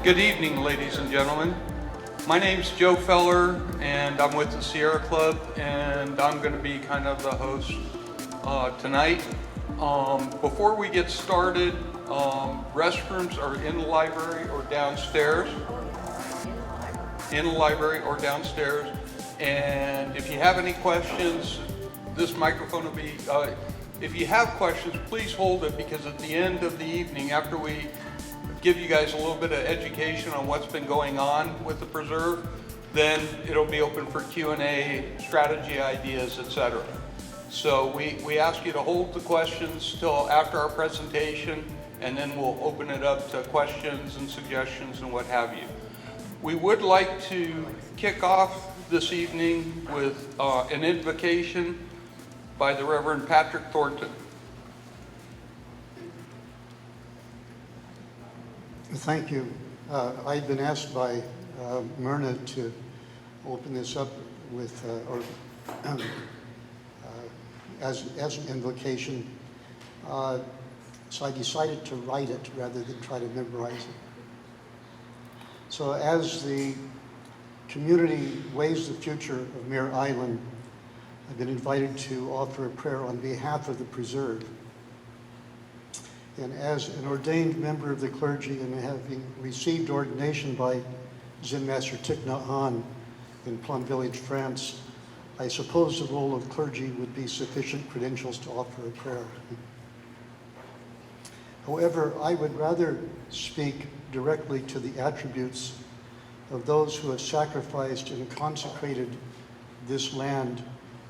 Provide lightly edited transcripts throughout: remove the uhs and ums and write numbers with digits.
Good evening, ladies and gentlemen. My name's Joe Feller, and I'm with the Sierra Club, and I'm going to be kind of the host tonight. Before we get started, restrooms are in the library or downstairs. In the library or downstairs. And if you have any questions, this microphone will be, if you have questions, please hold it, because at the end of the evening, after we give you guys a little bit of education on what's been going on with the preserve, then it'll be open for Q&A, strategy ideas, etc. So we ask you to hold the questions till after our presentation, and then we'll open it up to questions and suggestions and what have you. We would like to kick off this evening with an invocation by the Reverend Patrick Thornton. Thank you. I've been asked by Myrna to open this up with, as an invocation. So I decided to write it rather than try to memorize it. So as the community weighs the future of Mare Island, I've been invited to offer a prayer on behalf of the preserve. And as an ordained member of the clergy and having received ordination by Zen Master Thich Nhat Hanh in Plum Village, France, I suppose the role of clergy would be sufficient credentials to offer a prayer. However, I would rather speak directly to the attributes of those who have sacrificed and consecrated this land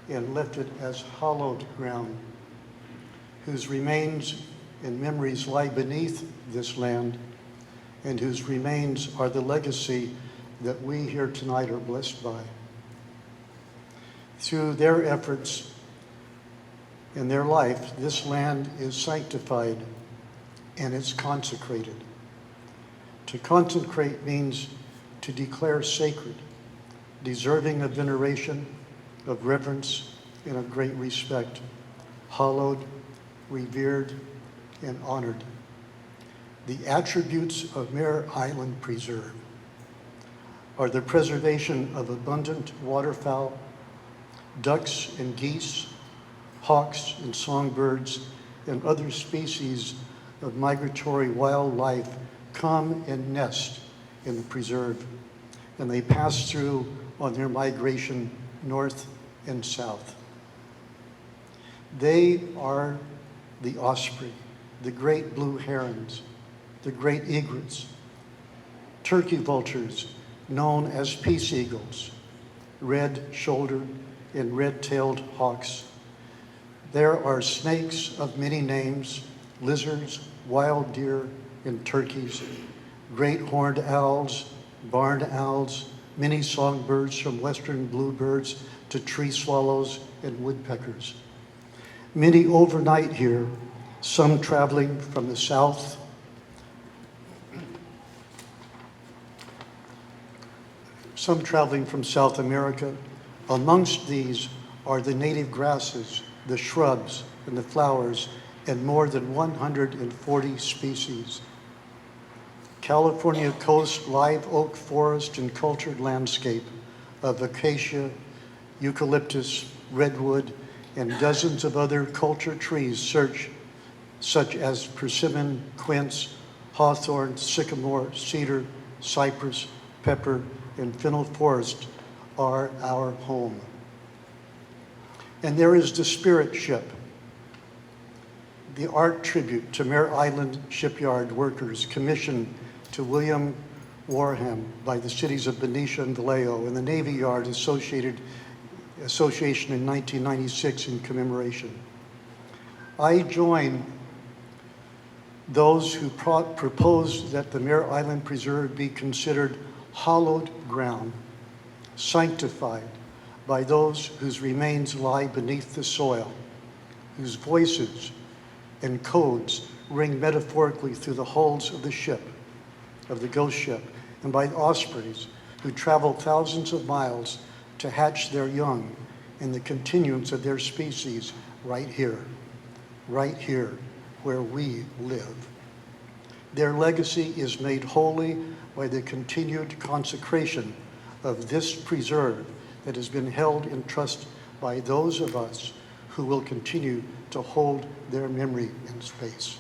and left it as hallowed ground, whose remains and memories lie beneath this land, and whose remains are the legacy that we here tonight are blessed by. Through their efforts in their life, this land is sanctified and it's consecrated. To consecrate means to declare sacred, deserving of veneration, of reverence, and of great respect, hallowed, revered, and honored. The attributes of Mare Island Preserve are the preservation of abundant waterfowl, ducks and geese, hawks and songbirds, and other species of migratory wildlife come and nest in the preserve, and they pass through on their migration north and south. They are the osprey, the great blue herons, the great egrets, turkey vultures known as peace eagles, red-shouldered and red-tailed hawks. There are snakes of many names, lizards, wild deer, and turkeys, great horned owls, barn owls, many songbirds from western bluebirds to tree swallows and woodpeckers. Many overnight here, some traveling from the south, some traveling from South America. Amongst these are the native grasses, the shrubs, and the flowers, and more than 140 species. California coast live oak forest and cultured landscape of acacia, eucalyptus, redwood, and dozens of other culture trees such as persimmon, quince, hawthorn, sycamore, cedar, cypress, pepper, and fennel forest are our home. And there is the Spirit Ship, the art tribute to Mare Island shipyard workers commissioned to William Warham by the cities of Benicia and Vallejo, and the Navy Yard Association in 1996 in commemoration. I join those who proposed that the Mare Island Preserve be considered hallowed ground, sanctified by those whose remains lie beneath the soil, whose voices and codes ring metaphorically through the hulls of the ship, of the ghost ship, and by ospreys who travel thousands of miles to hatch their young in the continuance of their species right here where we live. Their legacy is made holy by the continued consecration of this preserve that has been held in trust by those of us who will continue to hold their memory in space.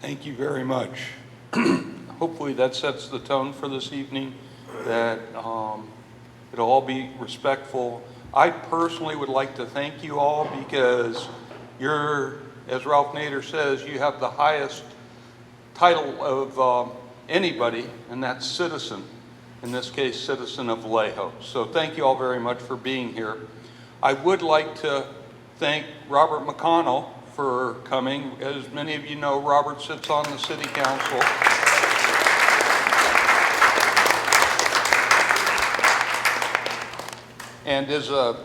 Thank you very much. Hopefully that sets the tone for this evening, that it'll all be respectful. I personally would like to thank you all because you're, as Ralph Nader says, you have the highest title of anybody, and that's citizen, in this case, citizen of Vallejo. So thank you all very much for being here. I would like to thank Robert McConnell for coming. As many of you know, Robert sits on the city council. And is a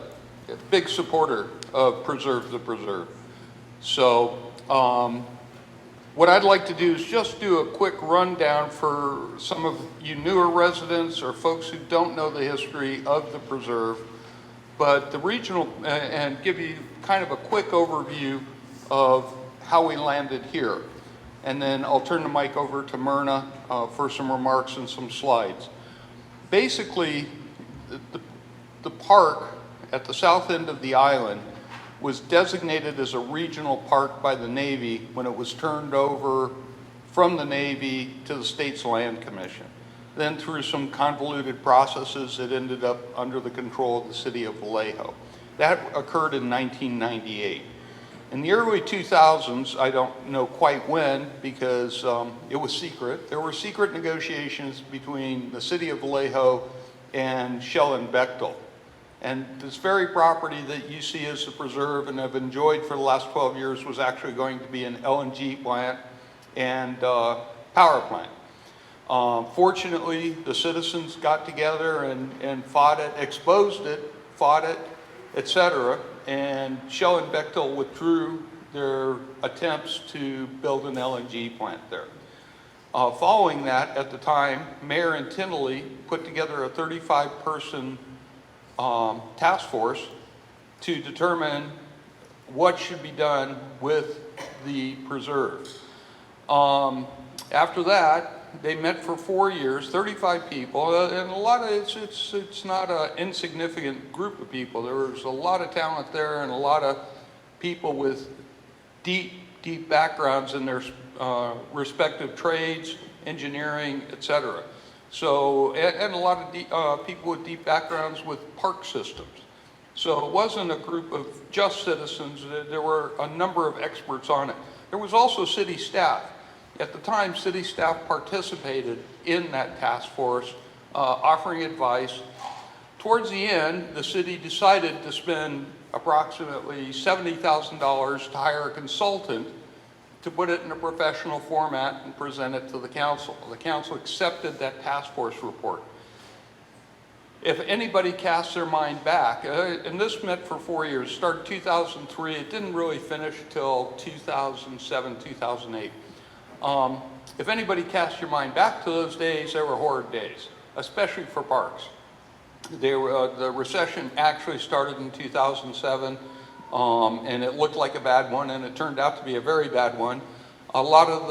big supporter of Preserve the Preserve. So what I'd like to do is just do a quick rundown for some of you newer residents or folks who don't know the history of the preserve, but the regional, and give you kind of a quick overview of how we landed here. And then I'll turn the mic over to Myrna for some remarks and some slides. Basically, the park at the south end of the island was designated as a regional park by the Navy when it was turned over from the Navy to the state's Land Commission. Then through some convoluted processes, it ended up under the control of the city of Vallejo. That occurred in 1998. In the early 2000s, I don't know quite when because it was secret. There were secret negotiations between the city of Vallejo and Shell and Bechtel. And this very property that you see as the preserve and have enjoyed for the last 12 years was actually going to be an LNG plant and power plant. Fortunately, the citizens got together and fought it, exposed it, fought it, etc. And Shell and Bechtel withdrew their attempts to build an LNG plant there. Following that, at the time, Mare and Tindley put together a 35-person task force to determine what should be done with the preserve. After that, they met for 4 years, 35 people, and a lot of it's not an insignificant group of people. There was a lot of talent there and a lot of people with deep backgrounds in their respective trades, engineering, etc. So, and a lot of people with deep backgrounds with park systems. So it wasn't a group of just citizens. There were a number of experts on it. There was also city staff. At the time, city staff participated in that task force, offering advice. Towards the end, the city decided to spend approximately $70,000 to hire a consultant to put it in a professional format and present it to the council. The council accepted that task force report. If anybody casts their mind back, and this met for 4 years, started 2003, it didn't really finish till 2007, 2008. If anybody casts your mind back to those days, they were horrid days, especially for parks. The recession actually started in 2007, and it looked like a bad one, and it turned out to be a very bad one. A lot of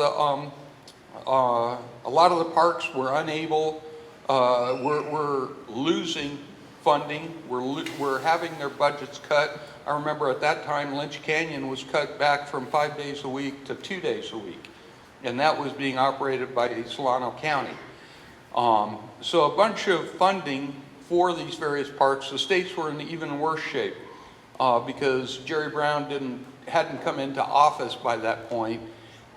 the parks were unable, were losing funding. We're having their budgets cut. I remember at that time, Lynch Canyon was cut back from 5 days a week to 2 days a week. And that was being operated by Solano County. So a bunch of funding for these various parks. The states were in even worse shape because Jerry Brown hadn't come into office by that point.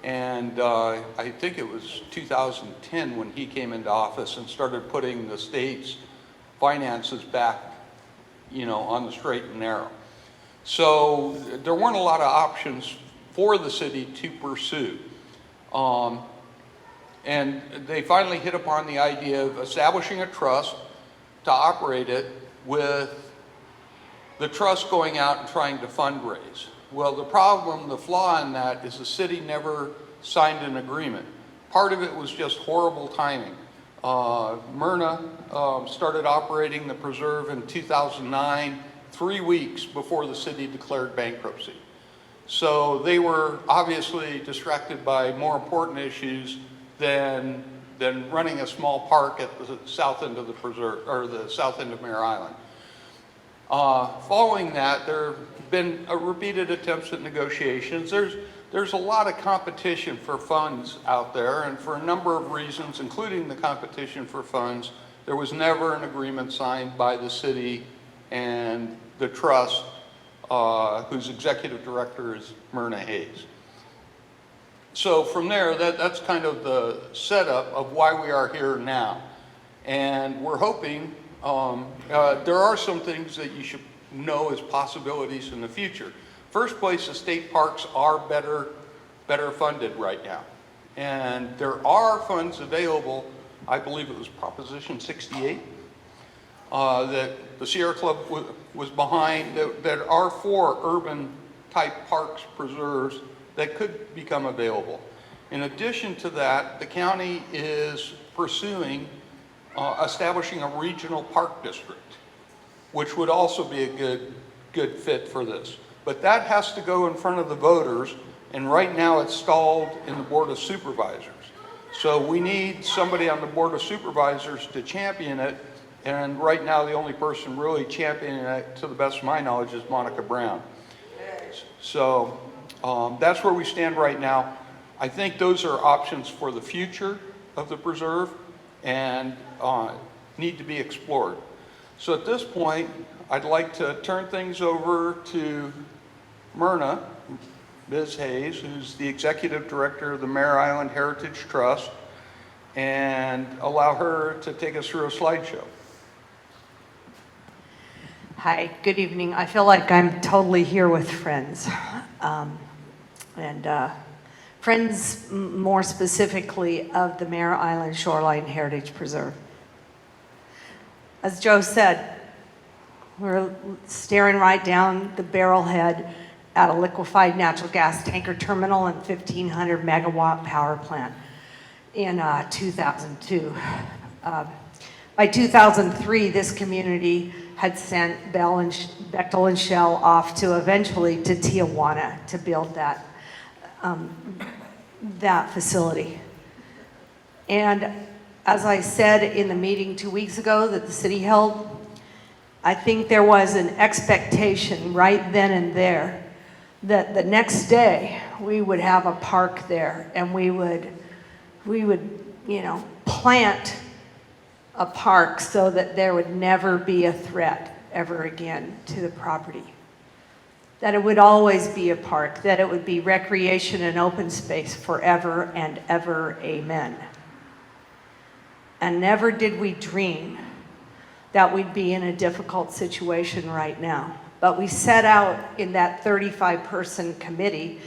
And I think it was 2010 when he came into office and started putting the state's finances back, on the straight and narrow. So there weren't a lot of options for the city to pursue. And they finally hit upon the idea of establishing a trust to operate it, with the trust going out and trying to fundraise. Well, the flaw in that is the city never signed an agreement. Part of it was just horrible timing. Myrna started operating the preserve in 2009, 3 weeks before the city declared bankruptcy. So they were obviously distracted by more important issues than running a small park at the south end of the preserve, or the south end of Mare Island. Following that, there have been repeated attempts at negotiations. There's a lot of competition for funds out there, and for a number of reasons, including the competition for funds, there was never an agreement signed by the city and the trust, whose executive director is Myrna Hayes. So from there, that's kind of the setup of why we are here now. And we're hoping, there are some things that you should know as possibilities in the future. First place, the state parks are better funded right now. And there are funds available, I believe it was Proposition 68, that the Sierra Club was behind, that are for urban type parks, preserves, that could become available. In addition to that, the county is pursuing establishing a regional park district, which would also be a good fit for this. But that has to go in front of the voters, and right now it's stalled in the Board of Supervisors. So we need somebody on the Board of Supervisors to champion it, and right now the only person really championing it, to the best of my knowledge, is Monica Brown. So that's where we stand right now. I think those are options for the future of the preserve and need to be explored. So at this point, I'd like to turn things over to Myrna, Ms. Hayes, who's the executive director of the Mare Island Heritage Trust, and allow her to take us through a slideshow. Hi, good evening. I feel like I'm totally here with friends. Friends more specifically of the Mare Island Shoreline Heritage Preserve. As Joe said, we're staring right down the barrelhead at a liquefied natural gas tanker terminal and 1,500 megawatt power plant in 2002. By 2003, this community had sent Bechtel and Shell off to eventually to Tijuana to build that facility. And as I said in the meeting 2 weeks ago that the city held, I think there was an expectation right then and there that the next day we would have a park there, and we would plant a park so that there would never be a threat ever again to the property. That it would always be a park, that it would be recreation and open space forever and ever, amen. And never did we dream that we'd be in a difficult situation right now. But we set out in that 35-person committee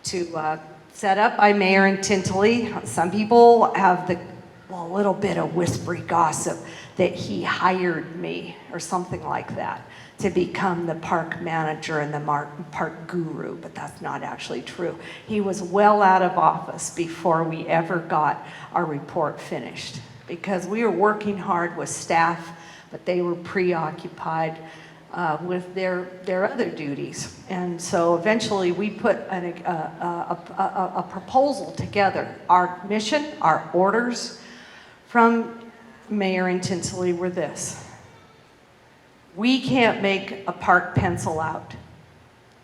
to set up by Mayor and Tintley. Some people have a little bit of whispery gossip that he hired me or something like that to become the park manager and the park guru, but that's not actually true. He was well out of office before we ever got our report finished, because we were working hard with staff, but they were preoccupied with their other duties. And so eventually we put a proposal together. Our mission, our orders from Mayor and Tinsley were this: we can't make a park pencil out.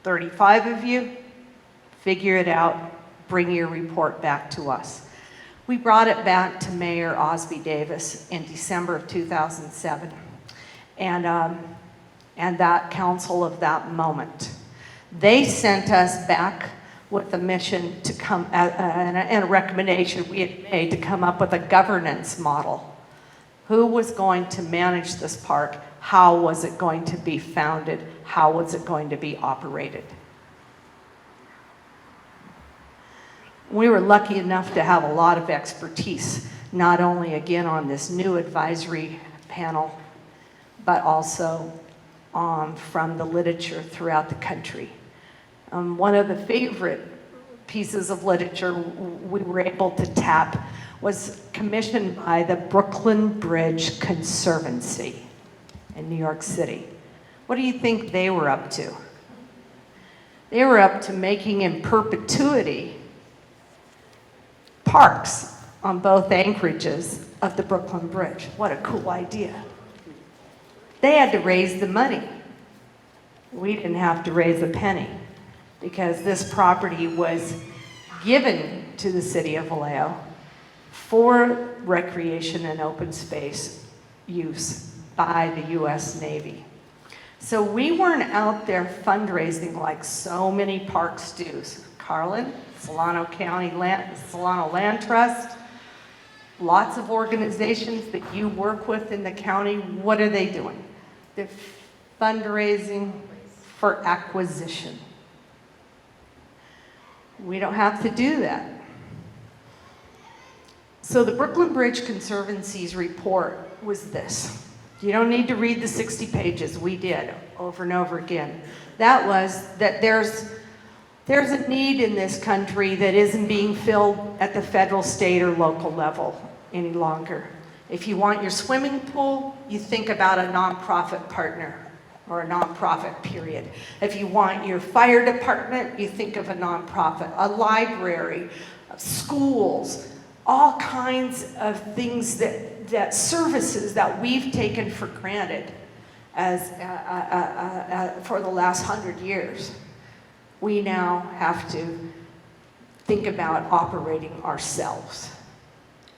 35 of you, figure it out, bring your report back to us. We brought it back to Mayor Osby Davis in December of 2007. And that council of that moment, they sent us back with a mission to come, and a recommendation we had made to come up with a governance model. Who was going to manage this park? How was it going to be founded? How was it going to be operated? We were lucky enough to have a lot of expertise, not only again on this new advisory panel, but also from the literature throughout the country. One of the favorite pieces of literature we were able to tap was commissioned by the Brooklyn Bridge Conservancy in New York City. What do you think they were up to? They were up to making in perpetuity parks on both anchorages of the Brooklyn Bridge. What a cool idea. They had to raise the money. We didn't have to raise a penny because this property was given to the city of Vallejo for recreation and open space use by the US Navy. So we weren't out there fundraising like so many parks do. Carlin, Solano Land Trust, lots of organizations that you work with in the county, what are they doing? They're fundraising for acquisition. We don't have to do that. So the Brooklyn Bridge Conservancy's report was this. You don't need to read the 60 pages. We did over and over again. That was that there's a need in this country that isn't being filled at the federal, state, or local level any longer. If you want your swimming pool, you think about a nonprofit partner or a nonprofit period. If you want your fire department, you think of a nonprofit, a library, schools, all kinds of things that services that we've taken for granted as for the last 100 years. We now have to think about operating ourselves.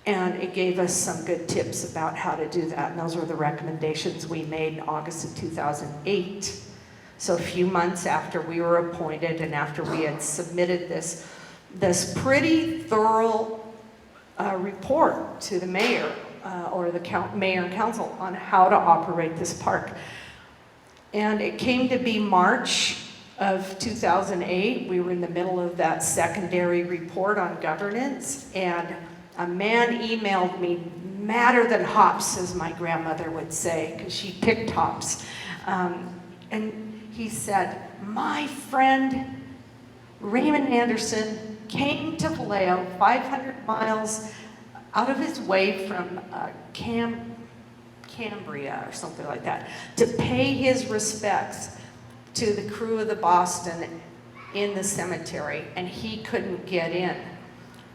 And it gave us some good tips about how to do that. And those were the recommendations we made in August of 2008. So a few months after we were appointed and after we had submitted this pretty thorough report to the mayor or the mayor and council on how to operate this park. And it came to be March of 2008. We were in the middle of that secondary report on governance, and a man emailed me, madder than hops, as my grandmother would say, because she picked hops. And he said, my friend Raymond Anderson came to Vallejo 500 miles out of his way from Cambria or something like that, to pay his respects to the crew of the Boston in the cemetery, and he couldn't get in.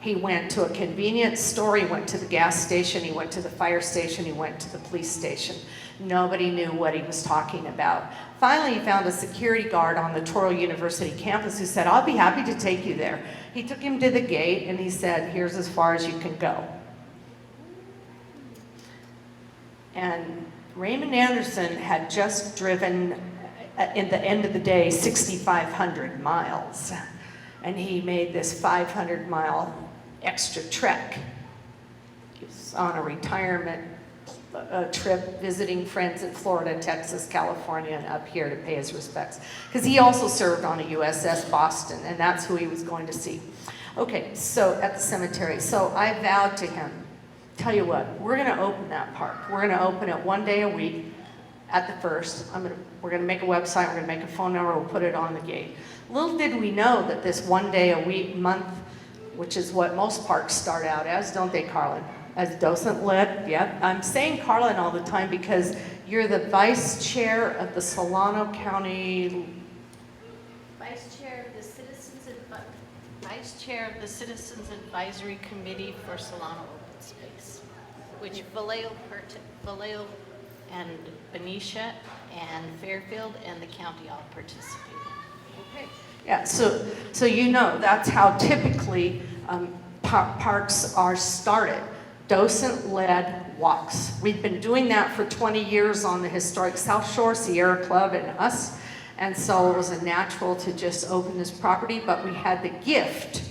He went to a convenience store, he went to the gas station, he went to the fire station, he went to the police station. Nobody knew what he was talking about. Finally, he found a security guard on the Touro University campus who said, I'll be happy to take you there. He took him to the gate and he said, here's as far as you can go. And Raymond Anderson had just driven, in the end of the day, 6,500 miles. And he made this 500-mile extra trek. He was on a retirement trip, visiting friends in Florida, Texas, California, and up here to pay his respects. Because he also served on a USS Boston, and that's who he was going to see. Okay, so at the cemetery. So I vowed to him, tell you what, we're going to open that park. We're going to open it one day a week at the first. We're going to make a website, we're going to make a phone number, we'll put it on the gate. Little did we know that this one day a week, month, which is what most parks start out as, don't they, Carlin? As docent-led, yeah. I'm saying Carlin all the time because you're the vice chair of the Solano County... Vice Chair of the Citizens Advisory Committee for Solano Open Space, which Vallejo and Benicia and Fairfield and the county all participated. Okay. Yeah, so you know that's how typically parks are started. Docent-led walks. We've been doing that for 20 years on the historic South Shore, Sierra Club and us. And so it was a natural to just open this property, but we had the gift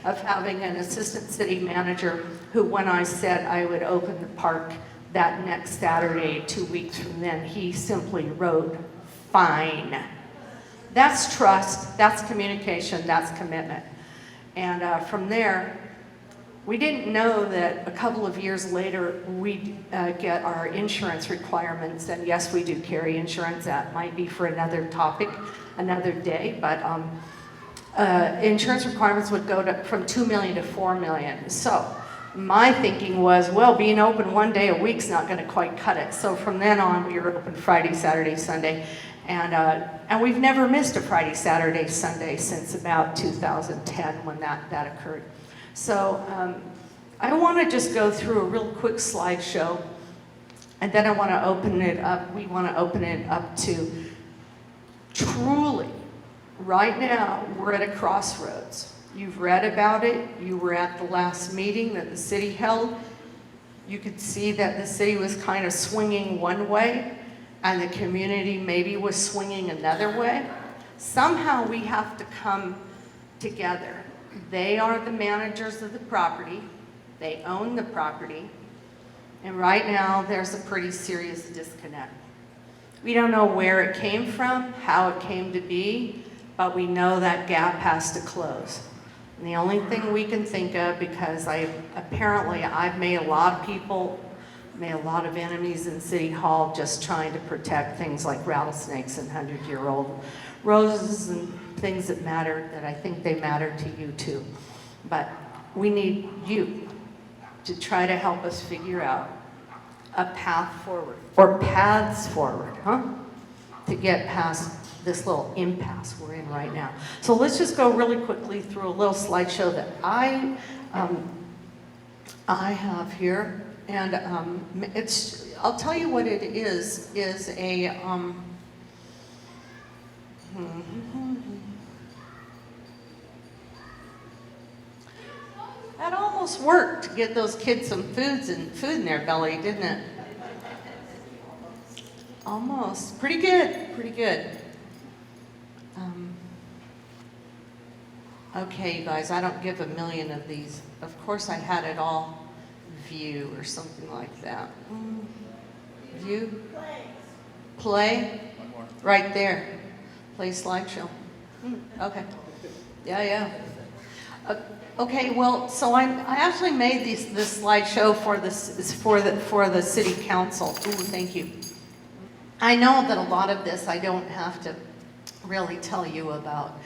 of having an assistant city manager who, when I said I would open the park that next Saturday, 2 weeks from then, he simply wrote, fine. That's trust, that's communication, that's commitment. And from there, we didn't know that a couple of years later we'd get our insurance requirements, and yes, we do carry insurance. That might be for another topic, another day, but insurance requirements would go from $2 million to $4 million. So my thinking was, well, being open one day a week's not going to quite cut it. So from then on, we were open Friday, Saturday, Sunday, and we've never missed a Friday, Saturday, Sunday since about 2010 when that occurred. So I want to just go through a real quick slideshow, and then I want to open it up. We want to open it up to truly, right now, we're at a crossroads. You've read about it. You were at the last meeting that the city held. You could see that the city was kind of swinging one way and the community maybe was swinging another way. Somehow we have to come together. They are the managers of the property. They own the property. And right now there's a pretty serious disconnect. We don't know where it came from, how it came to be, but we know that gap has to close. And the only thing we can think of, because I've made a lot of people, made a lot of enemies in City Hall just trying to protect things like rattlesnakes and 100-year-old roses and things that matter, that I think they matter to you too. But we need you to try to help us figure out a path forward, or paths forward, to get past this little impasse we're in right now. So let's just go really quickly through a little slideshow that I have here, and I'll tell you what it is a that almost worked to get those kids some food in their belly, didn't it? Almost. Pretty good, pretty good. Okay, you guys, I don't give a million of these. Of course, I had it all view or something like that. View? Play? Right there. Play slideshow. Okay. Yeah. Okay, well, so I actually made this slideshow for the city council. Ooh, thank you. I know that a lot of this I don't have to really tell you about,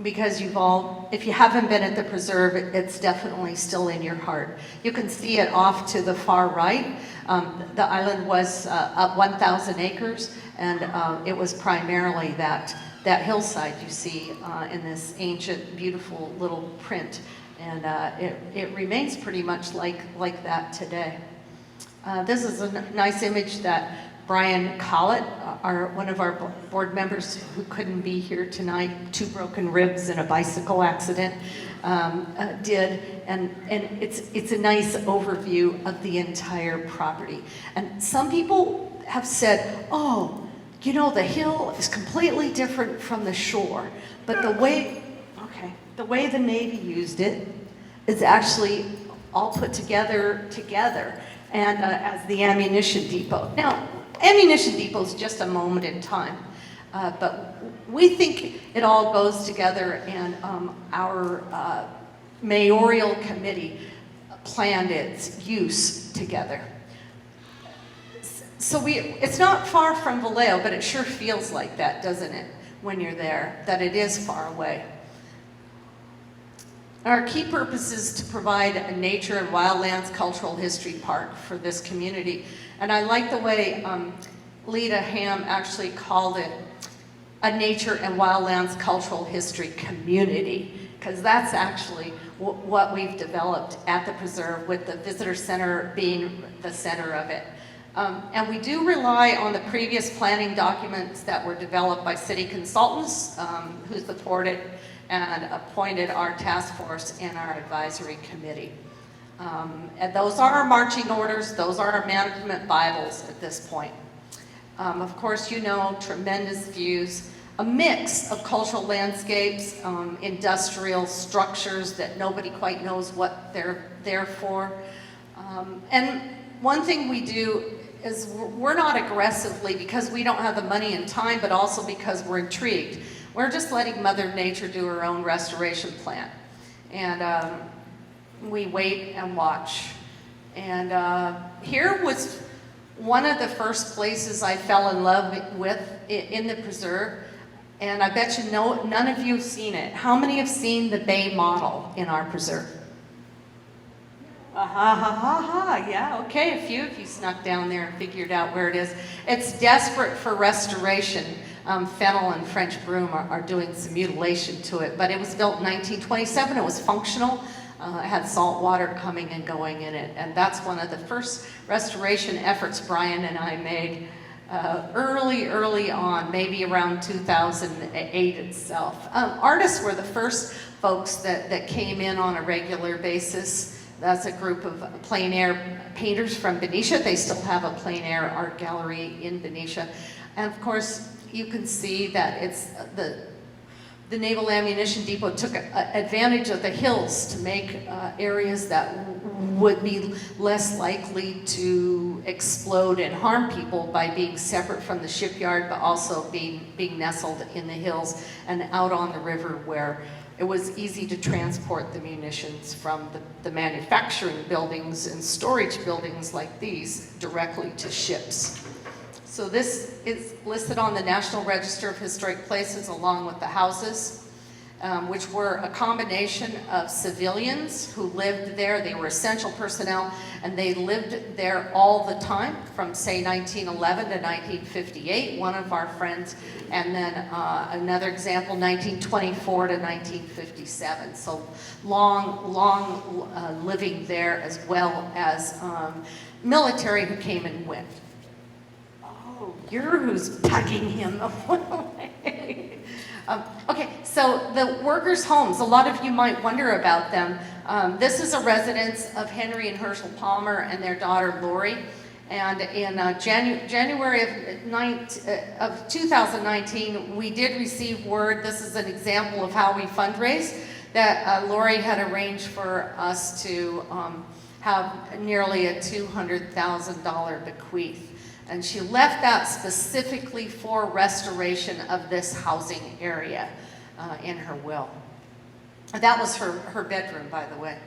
because if you haven't been at the preserve, it's definitely still in your heart. You can see it off to the far right. The island was up 1,000 acres, and it was primarily that hillside you see in this ancient, beautiful little print, and it remains pretty much like that today. This is a nice image that Brian Collett, one of our board members who couldn't be here tonight, 2 broken ribs and a bicycle accident, did, and it's a nice overview of the entire property. And some people have said, oh, you know, the hill is completely different from the shore, but the way the Navy used it is actually all put together, and as the ammunition depot. Now, ammunition depot is just a moment in time, but we think it all goes together, and our mayoral committee planned its use together. So it's not far from Vallejo, but it sure feels like that, doesn't it, when you're there, that it is far away. Our key purpose is to provide a nature and wildlands cultural history park for this community. And I like the way Lita Ham actually called it a nature and wildlands cultural history community, because that's actually what we've developed at the preserve, with the visitor center being the center of it. And we do rely on the previous planning documents that were developed by city consultants who supported and appointed our task force and our advisory committee. And those are our marching orders, those are our management Bibles at this point. Of course, you know, tremendous views, a mix of cultural landscapes, industrial structures that nobody quite knows what they're there for. And one thing we do is we're not aggressively, because we don't have the money and time, but also because we're intrigued. We're just letting Mother Nature do her own restoration plan. And we wait and watch. And here was one of the first places I fell in love with in the preserve. And I bet you none of you have seen it. How many have seen the bay model in our preserve? Ha ha ha ha, yeah, okay, a few of you snuck down there and figured out where it is. It's desperate for restoration. Fennel and French Broom are doing some mutilation to it, but it was built in 1927, it was functional. It had salt water coming and going in it, and that's one of the first restoration efforts Brian and I made early on, maybe around 2008 itself. Artists were the first folks that came in on a regular basis. That's a group of plein air painters from Benicia. They still have a plein air art gallery in Benicia. And of course, you can see that it's the Naval Ammunition Depot took advantage of the hills to make areas that would be less likely to explode and harm people by being separate from the shipyard, but also being nestled in the hills and out on the river where it was easy to transport the munitions from the manufacturing buildings and storage buildings like these directly to ships. So this is listed on the National Register of Historic Places along with the houses, which were a combination of civilians who lived there. They were essential personnel, and they lived there all the time from, say, 1911 to 1958, one of our friends, and then another example, 1924 to 1957. So long living there, as well as military who came and went. Oh, you're who's tugging him away. Okay, so the workers' homes, a lot of you might wonder about them. This is a residence of Henry and Herschel Palmer and their daughter Lori. And in January of 2019, we did receive word, this is an example of how we fundraise, that Lori had arranged for us to have nearly a $200,000 bequeath. And she left that specifically for restoration of this housing area in her will. That was her bedroom, by the way.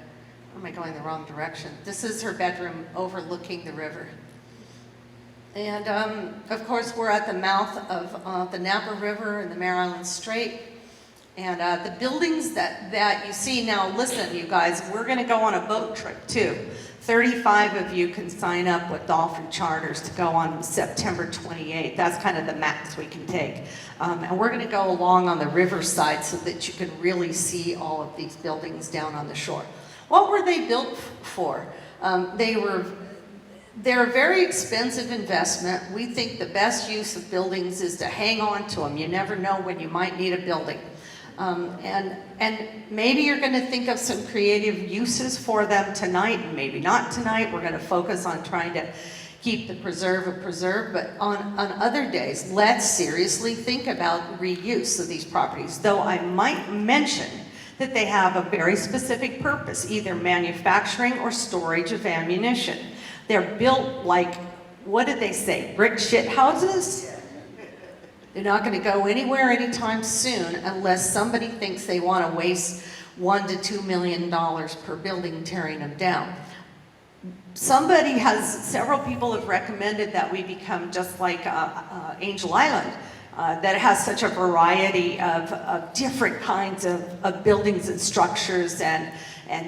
Or am I going the wrong direction? This is her bedroom overlooking the river. And of course, we're at the mouth of the Napa River and the Mare Island Strait. And the buildings that you see now, listen, you guys, we're gonna go on a boat trip too. 35 of you can sign up with Dolphin Charters to go on September 28th. That's kind of the max we can take. And we're gonna go along on the riverside so that you can really see all of these buildings down on the shore. What were they built for? They're a very expensive investment. We think the best use of buildings is to hang on to them. You never know when you might need a building. And maybe you're going to think of some creative uses for them tonight, and maybe not tonight. We're going to focus on trying to keep the preserve a preserve, but on other days, let's seriously think about reuse of these properties. Though I might mention that they have a very specific purpose, either manufacturing or storage of ammunition. They're built like, what did they say, brick shit houses? They're not going to go anywhere anytime soon unless somebody thinks they want to waste $1 to $2 million per building tearing them down. Several people have recommended that we become just like Angel Island, that it has such a variety of different kinds of buildings and structures and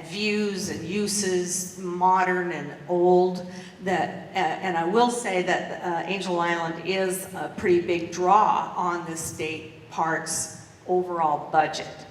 views and uses, modern and old. And I will say that Angel Island is a pretty big draw on the state park's overall budget.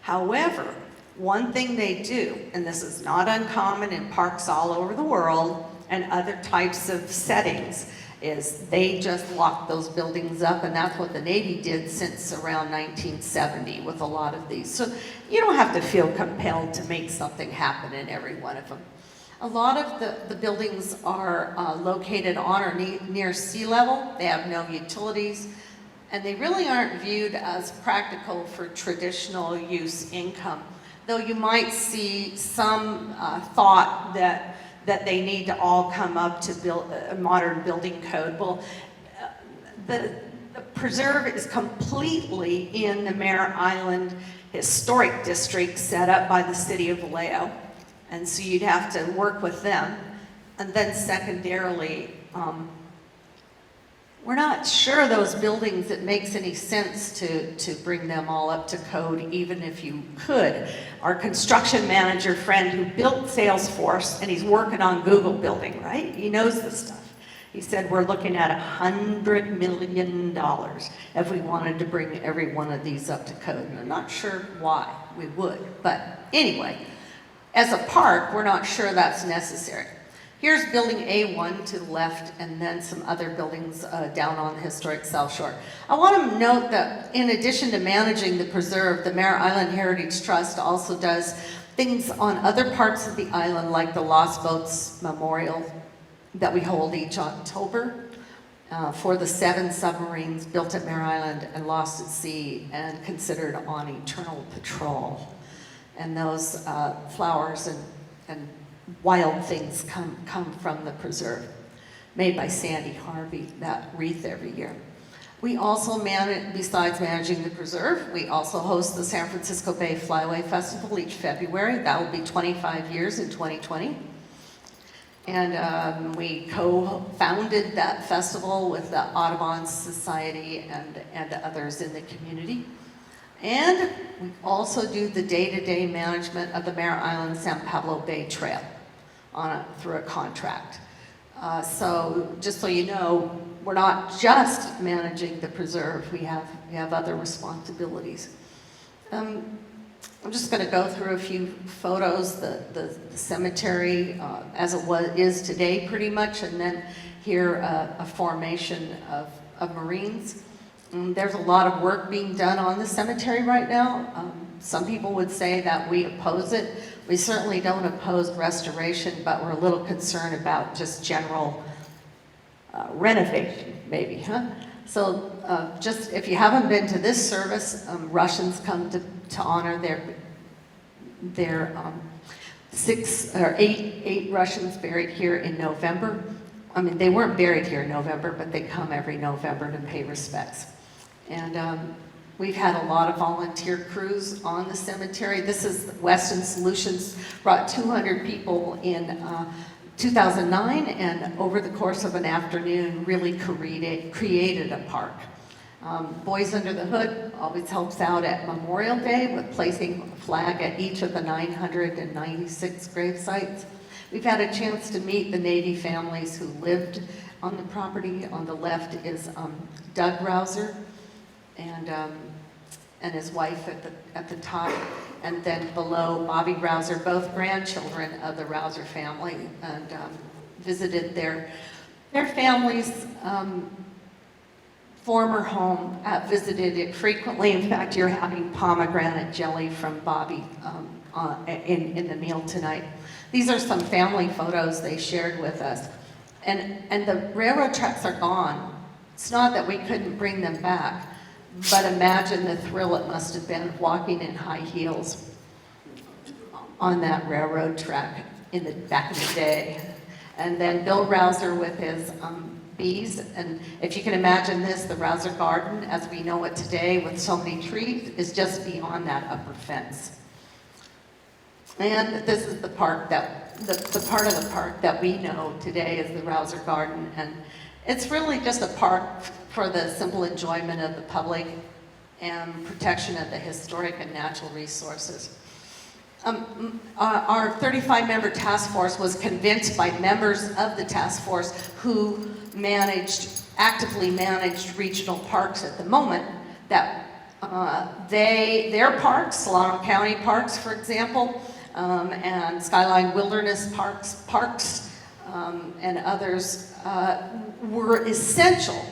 However, one thing they do, and this is not uncommon in parks all over the world and other types of settings, is they just lock those buildings up, and that's what the Navy did since around 1970 with a lot of these. So you don't have to feel compelled to make something happen in every one of them. A lot of the buildings are located on or near sea level. They have no utilities, and they really aren't viewed as practical for traditional use income, though you might see some thought that they need to all come up to build a modern building code. Well, the preserve is completely in the Mare Island Historic District set up by the city of Vallejo. And so you'd have to work with them. And then secondarily, we're not sure those buildings, it makes any sense to bring them all up to code, even if you could. Our construction manager friend who built Salesforce, and he's working on Google building, right? He knows this stuff. He said we're looking at $100 million if we wanted to bring every one of these up to code. And I'm not sure why we would, but anyway, as a park, we're not sure that's necessary. Here's building A1 to the left, and then some other buildings down on the historic South Shore. I want to note that in addition to managing the preserve, the Mare Island Heritage Trust also does things on other parts of the island, like the Lost Boats Memorial that we hold each October for the 7 submarines built at Mare Island and lost at sea and considered on eternal patrol. And those flowers and wild things come from the preserve, made by Sandy Harvey, that wreath every year. We also manage, besides managing the preserve, we also host the San Francisco Bay Flyway Festival each February. That will be 25 years in 2020. And we co-founded that festival with the Audubon Society and others in the community. And we also do the day-to-day management of the Mare Island San Pablo Bay Trail through a contract. So just so you know, we're not just managing the preserve, we have other responsibilities. I'm just going to go through a few photos, the cemetery as it is today pretty much, and then here a formation of Marines. There's a lot of work being done on the cemetery right now. Some people would say that we oppose it. We certainly don't oppose restoration, but we're a little concerned about just general renovation, maybe, huh? So just if you haven't been to this service, Russians come to honor their 6 or 8 Russians buried here in November. I mean, they weren't buried here in November, but they come every November to pay respects. And we've had a lot of volunteer crews on the cemetery. This is Weston Solutions, brought 200 people in 2009, and over the course of an afternoon really created a park. Boys Under the Hood always helps out at Memorial Day with placing a flag at each of the 996 grave sites. We've had a chance to meet the Navy families who lived on the property. On the left is Doug Rouser and his wife at the top, and then below Bobby Rouser, both grandchildren of the Rouser family, and visited their families' former home, visited it frequently. In fact, you're having pomegranate jelly from Bobby in the meal tonight. These are some family photos they shared with us. And the railroad tracks are gone. It's not that we couldn't bring them back, but imagine the thrill it must have been walking in high heels on that railroad track back in the day. And then Bill Rouser with his bees, and if you can imagine this, the Rouser Garden, as we know it today with so many trees, is just beyond that upper fence. And this is the park the part of the park that we know today is the Rouser Garden, and it's really just a park for the simple enjoyment of the public and protection of the historic and natural resources. Our 35-member task force was convinced by members of the task force who actively managed regional parks at the moment that their parks, Solano County Parks, for example, and Skyline Wilderness Parks, and others were essential.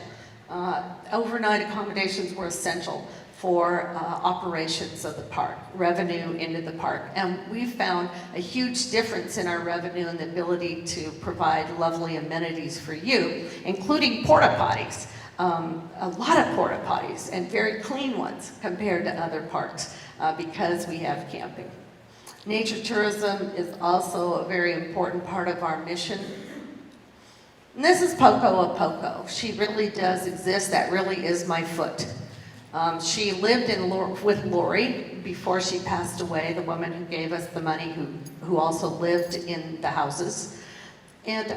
Overnight accommodations were essential for operations of the park, revenue into the park. And we found a huge difference in our revenue and the ability to provide lovely amenities for you, including porta potties. A lot of porta potties, and very clean ones compared to other parks because we have camping. Nature tourism is also a very important part of our mission. And this is Poco a Poco. She really does exist. That really is my foot. She lived with Lori before she passed away, the woman who gave us the money, who also lived in the houses. And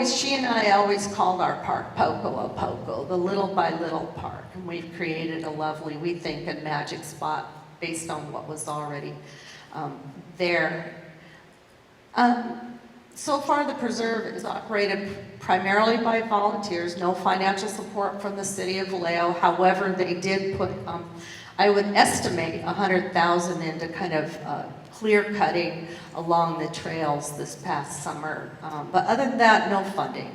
she and I always called our park Poco a Poco, the little by little park. And we've created a lovely, we think, a magic spot based on what was already there. So far, the preserve is operated primarily by volunteers, no financial support from the city of Vallejo. However, they did put, I would estimate $100,000 into kind of clear cutting along the trails this past summer. But other than that, no funding.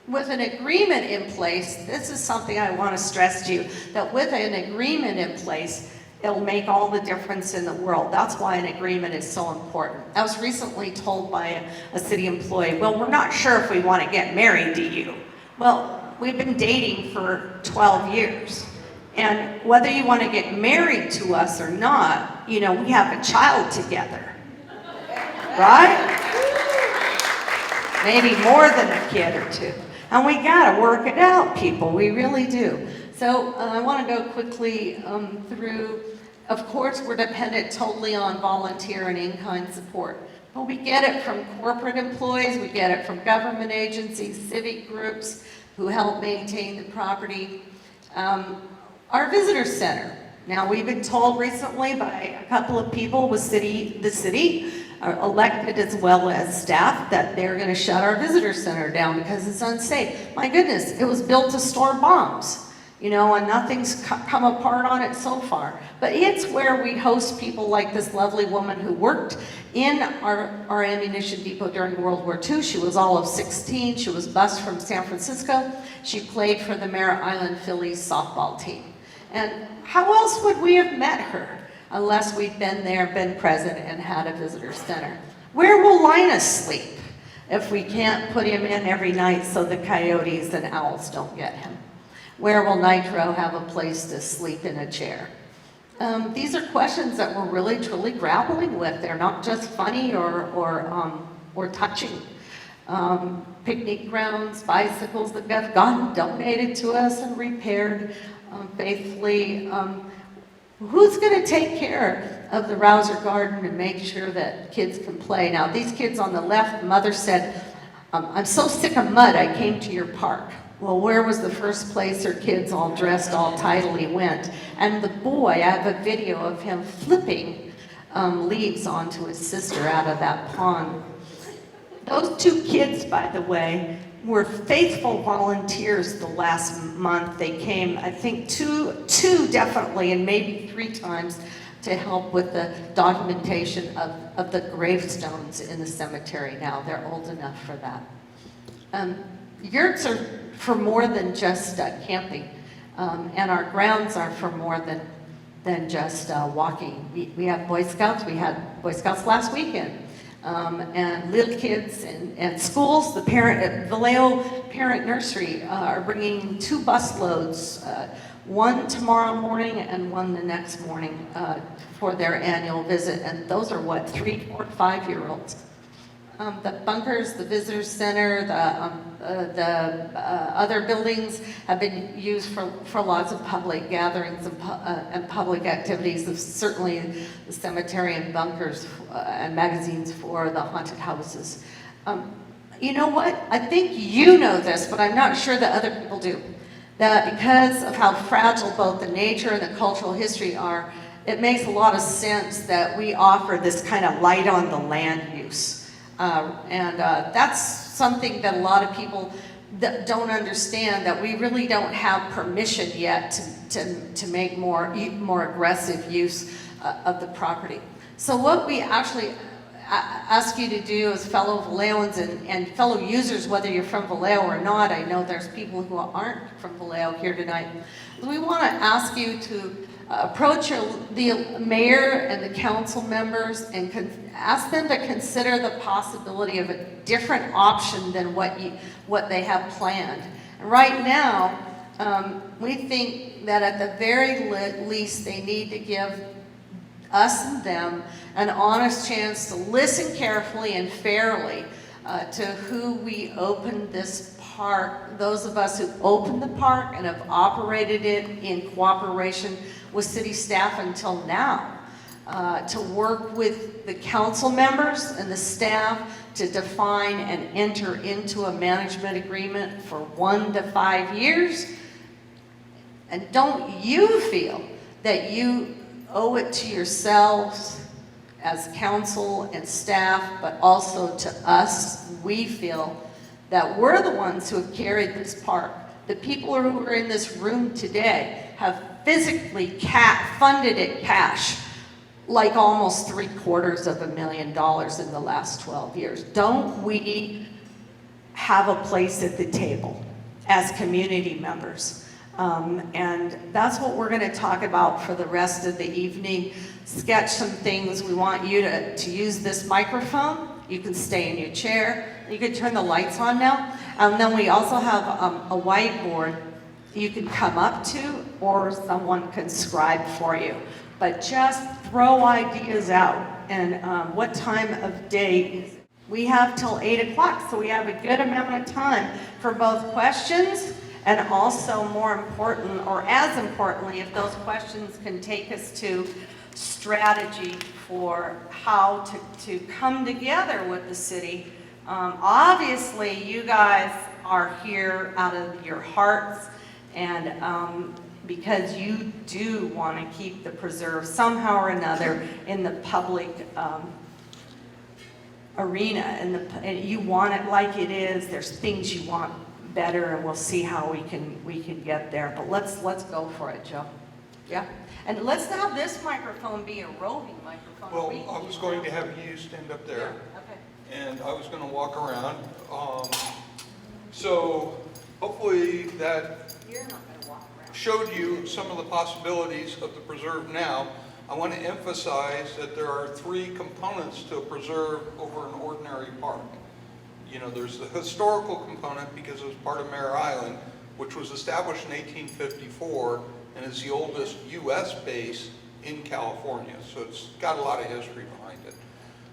With an agreement in place, this is something I want to stress to you, that with an agreement in place, it'll make all the difference in the world. That's why an agreement is so important. I was recently told by a city employee, well, we're not sure if we want to get married to you. Well, we've been dating for 12 years. And whether you want to get married to us or not, we have a child together. Right? Maybe more than a kid or two. And we got to work it out, people. We really do. So I want to go quickly through. Of course, we're dependent totally on volunteer and in-kind support. But we get it from corporate employees, we get it from government agencies, civic groups who help maintain the property. Our visitor center. Now, we've been told recently by a couple of people with the city, elected as well as staff, that they're going to shut our visitor center down because it's unsafe. My goodness, it was built to store bombs. And nothing's come apart on it so far. But it's where we host people like this lovely woman who worked in our ammunition depot during World War II. She was all of 16. She was bused from San Francisco. She played for the Mare Island Phillies softball team. And how else would we have met her unless we'd been there, been present, and had a visitor center? Where will Linus sleep if we can't put him in every night so the coyotes and owls don't get him? Where will Nitro have a place to sleep in a chair? These are questions that we're really, truly grappling with. They're not just funny or touching. Picnic grounds, bicycles that have gotten donated to us and repaired faithfully. Who's going to take care of the Rouser Garden and make sure that kids can play? Now, these kids on the left, mother said, I'm so sick of mud, I came to your park. Well, where was the first place her kids all dressed, all tidily went? And the boy, I have a video of him flipping leaves onto his sister out of that pond. Those two kids, by the way, were faithful volunteers the last month. They came, I think, two definitely, and maybe 3 times to help with the documentation of the gravestones in the cemetery now. They're old enough for that. Yurts are for more than just camping, and our grounds are for more than just walking. We have Boy Scouts. We had Boy Scouts last weekend. And little kids and schools. The Vallejo Parent Nursery are bringing 2 bus loads, one tomorrow morning and one the next morning for their annual visit. And those are 3, 4, 5-year-olds. The bunkers, the visitor center, the other buildings have been used for lots of public gatherings and public activities. Certainly the cemetery and bunkers and magazines for the haunted houses. You know what? I think you know this, but I'm not sure that other people do. That because of how fragile both the nature and the cultural history are, it makes a lot of sense that we offer this kind of light on the land use. That's something that a lot of people that don't understand, that we really don't have permission yet to make more aggressive use of the property. So what we actually ask you to do as fellow Vallejoans and fellow users, whether you're from Vallejo or not, I know there's people who aren't from Vallejo here tonight, we want to ask you to approach the mayor and the council members and ask them to consider the possibility of a different option than what they have planned. And right now, we think that at the very least they need to give us and them an honest chance to listen carefully and fairly to who we opened this park, those of us who opened the park and have operated it in cooperation with city staff until now. to work with the council members and the staff to define and enter into a management agreement for 1 to 5 years. And don't you feel that you owe it to yourselves as council and staff, but also to us? We feel that we're the ones who have carried this park. The people who are in this room today have physically funded it cash, like almost $750,000 in the last 12 years. Don't we have a place at the table as community members? And that's what we're going to talk about for the rest of the evening. Sketch some things. We want you to use this microphone. You can stay in your chair. You can turn the lights on now. And then we also have a whiteboard you can come up to, or someone can scribe for you. But just throw ideas out. And what time of day is it? We have till 8 o'clock, so we have a good amount of time for both questions and also, more important, or as importantly, if those questions can take us to strategy for how to come together with the city. Obviously, you guys are here out of your hearts and because you do want to keep the preserve somehow or another in the public arena, and you want it like it is. There's things you want better, and we'll see how we can get there. But let's go for it, Joe. Yeah, and let's have this microphone be a roving microphone. Well, I was going to have you stand up there, Okay. and I was going to walk around. So hopefully that You're not going to walk around. showed you some of the possibilities of the preserve now. I want to emphasize that there are 3 components to a preserve over an ordinary park. You know, there's the historical component because it was part of Mare Island, which was established in 1854 and is the oldest U.S. base in California. So it's got a lot of history behind it.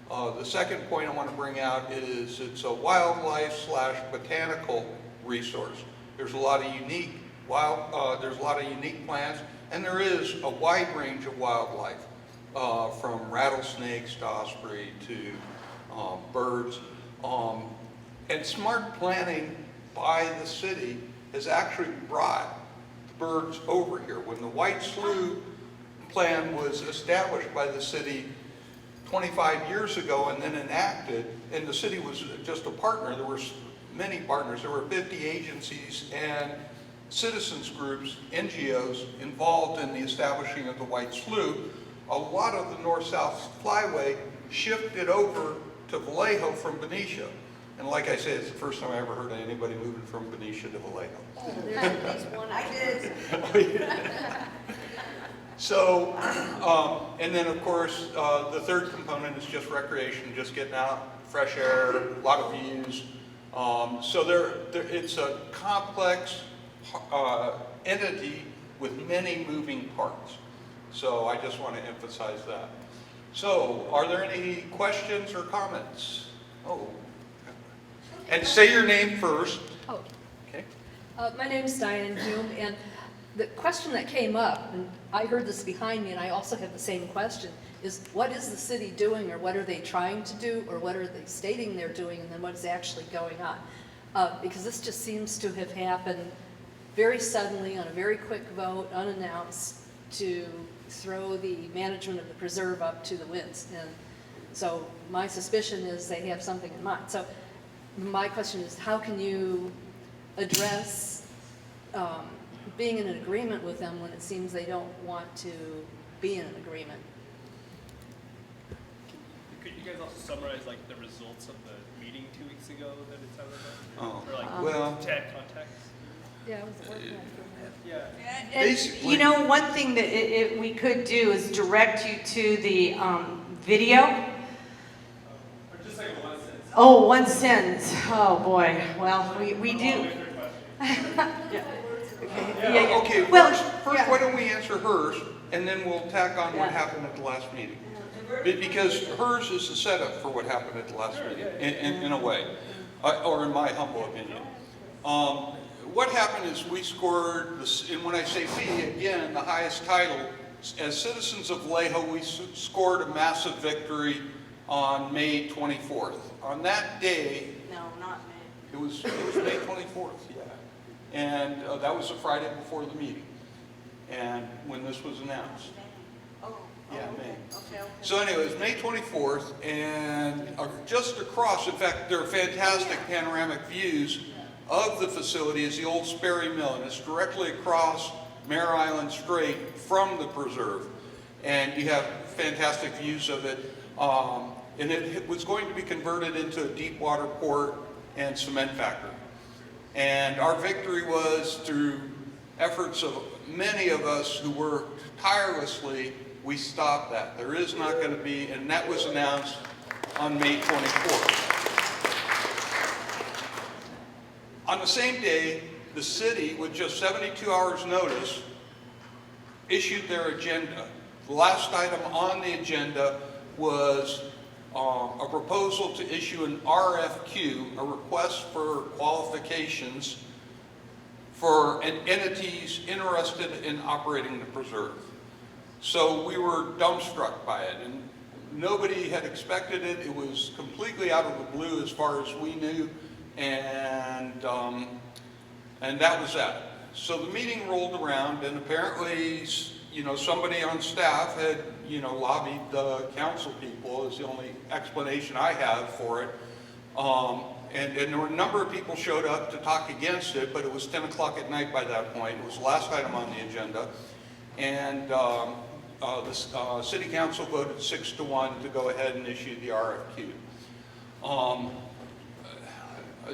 The second point I want to bring out is it's a wildlife / botanical resource. There's a lot of unique plants, and there is a wide range of wildlife, from rattlesnakes to osprey to birds. And smart planning by the city has actually brought the birds over here. When the White Slough plan was established by the city 25 years ago and then enacted, and the city was just a partner, there were many partners, there were 50 agencies and citizens groups, NGOs, involved in the establishing of the White Slough. A lot of the north-south flyway shifted over to Vallejo from Benicia. And like I said, it's the first time I ever heard of anybody moving from Benicia to Vallejo. There's at least one. I did. So, and then of course, the third component is just recreation, just getting out, fresh air, a lot of views. So it's a complex entity with many moving parts. So I just want to emphasize that. So, are there any questions or comments? Oh, and say your name first. Oh, Okay. my name is Diane Hume, and the question that came up, and I heard this behind me, and I also have the same question, is what is the city doing, or what are they trying to do, or what are they stating they're doing, and then what is actually going on? Because this just seems to have happened very suddenly on a very quick vote, unannounced, to throw the management of the preserve up to the winds. And so my suspicion is they have something in mind. So my question is, how can you address being in an agreement with them when it seems they don't want to be in an agreement? Could you guys also summarize like the results of the meeting 2 weeks ago that it's having? Oh, Or like well, to add context? Yeah, I was working on it. Yeah. Basically- You know, one thing that we could do is direct you to the video. Or just like one sentence. Oh, one sentence. Oh, boy. Well, we do. yeah, okay, Well, first yeah. why don't we answer hers, and then we'll tack on what happened at the last meeting. Because hers is the setup for what happened at the last meeting, in a way, or in my humble opinion. What happened is we scored, and when I say we, again, the highest title as citizens of Vallejo, we scored a massive victory on May 24th. On that day, No, not me. it was May 24th, yeah. And that was the Friday before the meeting, and when this was announced. Oh, Yeah, May. okay. So anyways, May 24th, and just across, in fact, there are fantastic panoramic views of the facility is the old Sperry Mill, and it's directly across Mare Island Strait from the preserve. And you have fantastic views of it. And it was going to be converted into a deep water port and cement factory. And our victory was through efforts of many of us who worked tirelessly. We stopped that. There is not going to be, and that was announced on May 24th. On the same day, the city, with just 72 hours notice, issued their agenda. The last item on the agenda was a proposal to issue an RFQ, a request for qualifications for entities interested in operating the preserve. So we were dumbstruck by it, and nobody had expected it. It was completely out of the blue as far as we knew, and that was that. So the meeting rolled around, and apparently, you know, somebody on staff had, you know, lobbied the council people, is the only explanation I have for it. And there were a number of people showed up to talk against it, but it was 10 o'clock at night by that point. It was the last item on the agenda. And the city council voted 6-1 to go ahead and issue the RFQ.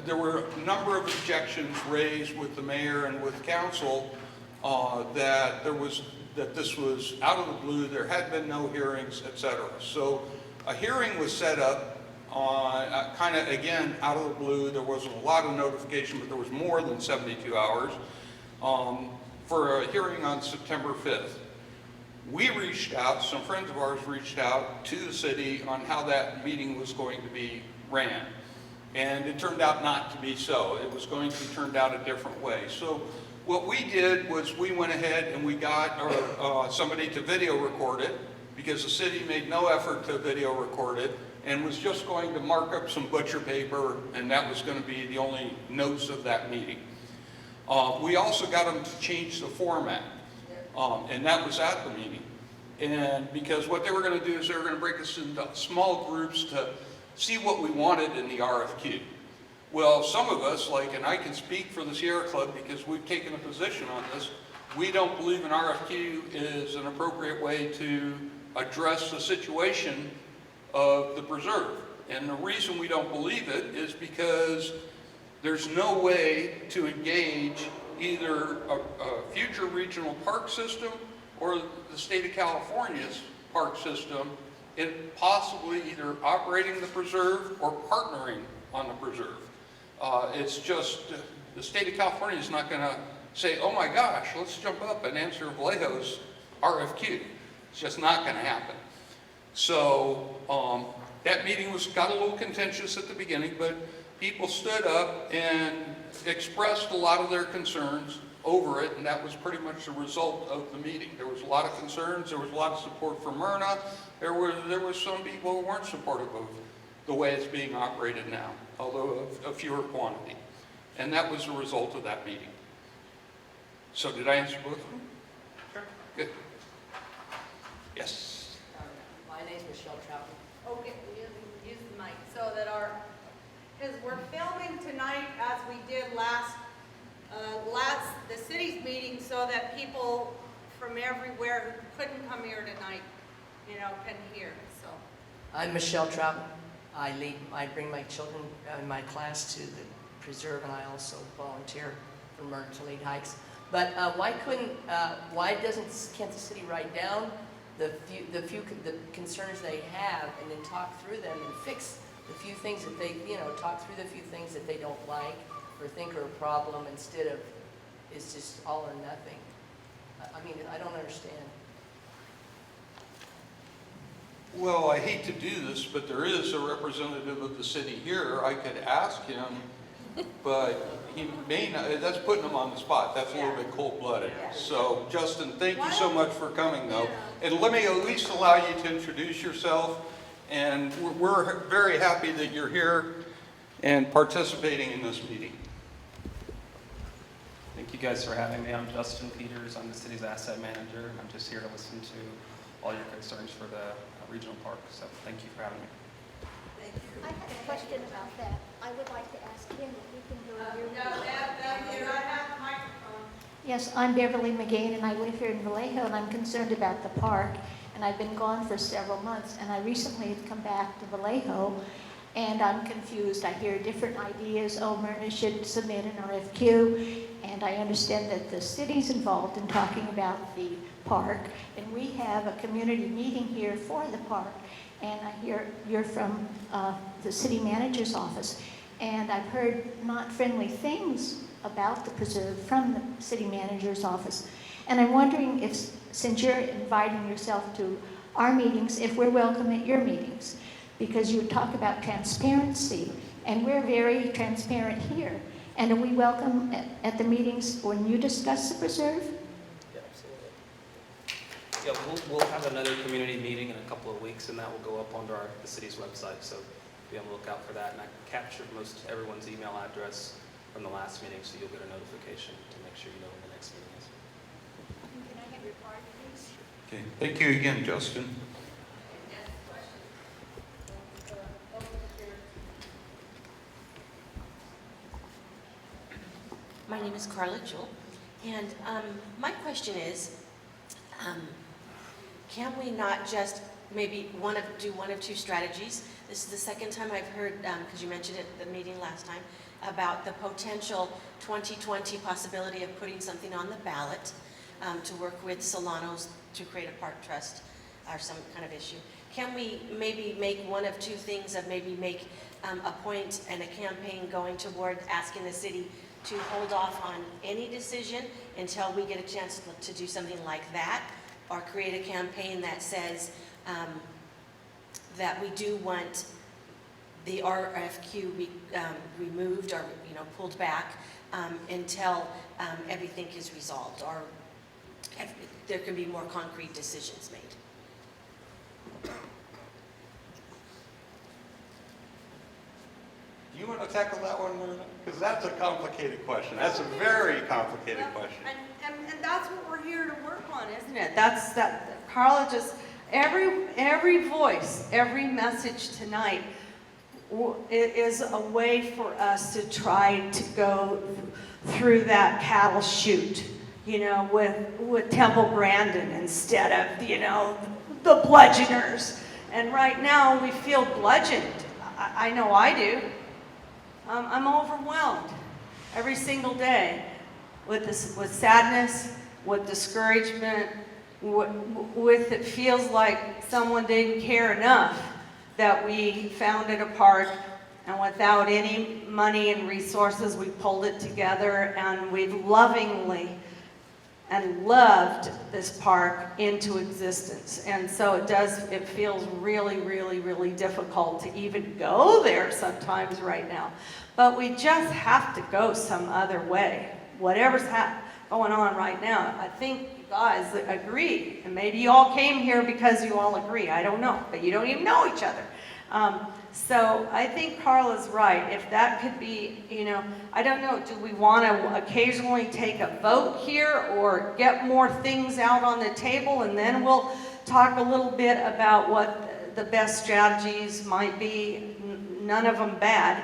There were a number of objections raised with the mayor and with council that this was out of the blue, there had been no hearings, etc. So a hearing was set up kind of, again, out of the blue. There wasn't a lot of notification, but there was more than 72 hours for a hearing on September 5th. We reached out, some friends of ours reached out to the city on how that meeting was going to be ran. And it turned out not to be so. It was going to be turned out a different way. So what we did was we went ahead and we got somebody to video record it, because the city made no effort to video record it and was just going to mark up some butcher paper, and that was going to be the only notes of that meeting. We also got them to change the format, and that was at the meeting. And because what they were going to do is they were going to break us into small groups to see what we wanted in the RFQ. Well, some of us, and I can speak for the Sierra Club because we've taken a position on this, we don't believe an RFQ is an appropriate way to address the situation of the preserve. And the reason we don't believe it is because there's no way to engage either a future regional park system or the state of California's park system in possibly either operating the preserve or partnering on the preserve. It's just, the state of California is not going to say, oh my gosh, let's jump up and answer Vallejo's RFQ. It's just not going to happen. So that meeting got a little contentious at the beginning, but people stood up and expressed a lot of their concerns over it, and that was pretty much the result of the meeting. There was a lot of concerns, there was a lot of support for Myrna, there were some people who weren't supportive of the way it's being operated now, although of a fewer quantity. And that was the result of that meeting. So did I answer both of them? Sure. Good. Yes. My name's Michelle Troutman. Okay, use the mic so that because we're filming tonight as we did the city's meeting, so that people from everywhere who couldn't come here tonight, can hear, so. I'm Michelle Troutman. I bring my children in my class to the preserve, and I also volunteer for Myrna to lead hikes. But can't the city write down the concerns they have, and then talk through them and fix the few things that they, talk through the few things that they don't like or think are a problem, instead of it's just all or nothing. I mean, I don't understand. Well, I hate to do this, but there is a representative of the city here. I could ask him but he may not, that's putting him on the spot. That's a little bit cold-blooded. So Justin, thank you so much for coming though. And let me at least allow you to introduce yourself. And we're very happy that you're here and participating in this meeting. Thank you guys for having me. I'm Justin Peters. I'm the city's asset manager. I'm just here to listen to all your concerns for the regional park. So thank you for having me. I had a question about that. I would like to ask him if we can hear you. You don't have the microphone. Yes, I'm Beverly McGain, and I live here in Vallejo, and I'm concerned about the park. And I've been gone for several months, and I recently have come back to Vallejo, and I'm confused. I hear different ideas. Oh, Myrna should submit an RFQ, and I understand that the city's involved in talking about the park, and we have a community meeting here for the park. And I hear you're from the city manager's office, and I've heard not friendly things about the preserve from the city manager's office. And I'm wondering if, since you're inviting yourself to our meetings, if we're welcome at your meetings, because you talk about transparency, and we're very transparent here. And are we welcome at the meetings when you discuss the preserve? Yeah, absolutely. Yeah, we'll have another community meeting in a couple of weeks, and that will go up onto the city's website. So be on the lookout for that. And I captured most everyone's email address from the last meeting, so you'll get a notification to make sure you know when the next meeting is. Can I have your card, please? Okay, thank you again, Justin. My name is Carla Jewell, and my question is, can we not just maybe do one of two strategies? This is the second time I've heard, because you mentioned it at the meeting last time, about the potential 2020 possibility of putting something on the ballot to work with Solano's to create a park trust or some kind of issue. Can we maybe make one of two things, of maybe make a point and a campaign going toward asking the city to hold off on any decision until we get a chance to do something like that, or create a campaign that says that we do want the RFQ removed or pulled back until everything is resolved, or there can be more concrete decisions made. Do you want to tackle that one, Myrna? Because that's a complicated question. That's a very complicated question. And that's what we're here to work on, isn't it? Carla just, every voice, every message tonight is a way for us to try to go through that cattle chute, with Temple Grandin instead of, the bludgeoners. And right now we feel bludgeoned. I know I do. I'm overwhelmed every single day with sadness, with discouragement, with it feels like someone didn't care enough that we founded a park, and without any money and resources, we pulled it together, and we've lovingly and loved this park into existence. And so it feels really, really, really difficult to even go there sometimes right now. But we just have to go some other way. Whatever's going on right now, I think you guys agree. And maybe you all came here because you all agree. I don't know, but you don't even know each other. So I think Carla's right. If that could be, I don't know, do we want to occasionally take a vote here or get more things out on the table, and then we'll talk a little bit about what the best strategies might be, none of them bad,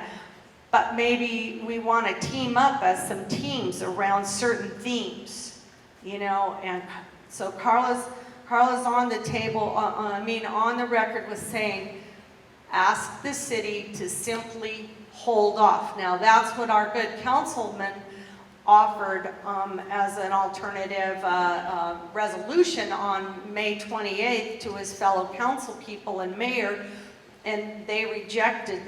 but maybe we want to team up as some teams around certain themes, and so Carla's on the table, on the record with saying, ask the city to simply hold off. Now, that's what our good councilman offered as an alternative resolution on May 28th to his fellow council people and mayor, and they rejected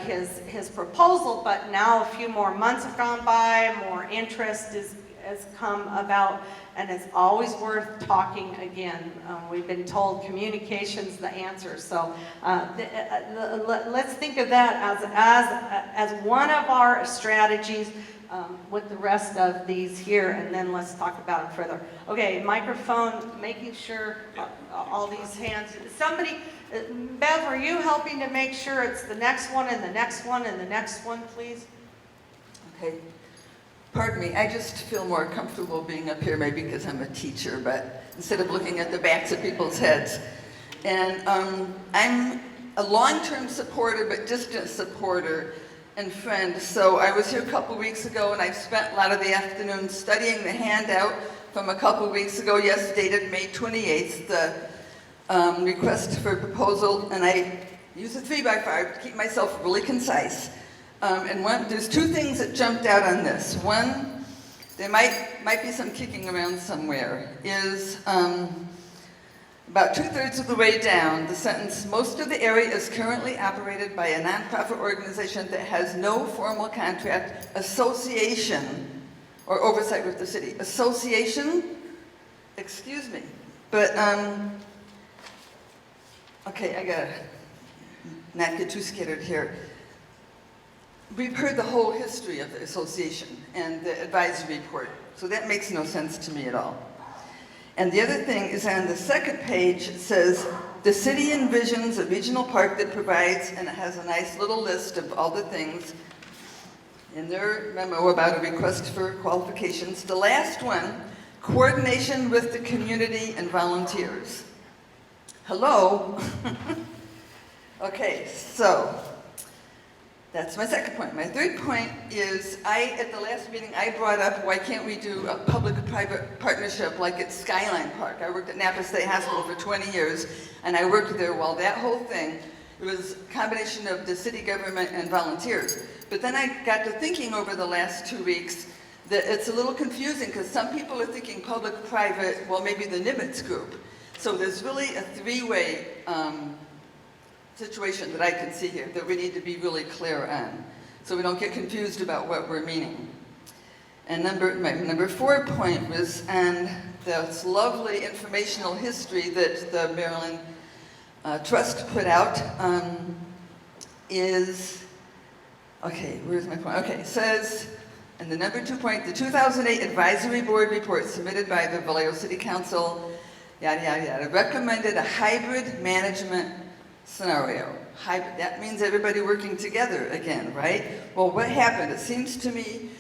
his proposal. But now a few more months have gone by, more interest has come about, and it's always worth talking again. We've been told communication's the answer, so let's think of that as one of our strategies with the rest of these here, and then let's talk about it further. Okay, microphone, making sure all these hands. Somebody, Bev, are you helping to make sure it's the next one and the next one and the next one, please? Okay. Pardon me, I just feel more comfortable being up here, maybe because I'm a teacher, but instead of looking at the backs of people's heads. And I'm a long-term supporter, but distant supporter and friend. So I was here a couple weeks ago, and I spent a lot of the afternoon studying the handout from a couple weeks ago, yes, dated May 28th, the request for proposal, and I use a 3x5 to keep myself really concise. And there's two things that jumped out on this. One, there might be some kicking around somewhere, is about 2/3 of the way down, the sentence, most of the area is currently operated by a nonprofit organization that has no formal contract, association, or oversight with the city. Association? Excuse me. But, okay, I gotta not get too scattered here. We've heard the whole history of the association and the advisory report, so that makes no sense to me at all. And the other thing is on the second page, it says, the city envisions a regional park that provides, and it has a nice little list of all the things in their memo about a request for qualifications. The last one, coordination with the community and volunteers. Hello? Okay, so that's my second point. My third point is, at the last meeting, I brought up, why can't we do a public-private partnership like at Skyline Park? I worked at Napa State Hospital for 20 years, and I worked there while that whole thing, it was a combination of the city government and volunteers. But then I got to thinking over the last 2 weeks that it's a little confusing, because some people are thinking public-private, well, maybe the Nimitz group. So there's really a three-way situation that I can see here that we need to be really clear on, so we don't get confused about what we're meaning. And my number 4 point was on this lovely informational history that the Maryland Trust put out. Okay, where's my point? Okay, it says, in the number 2 point, the 2008 Advisory Board report submitted by the Vallejo City Council, yada, yada, yada, recommended a hybrid management scenario. Hybrid, that means everybody working together again, right? Well, what happened? It seems to me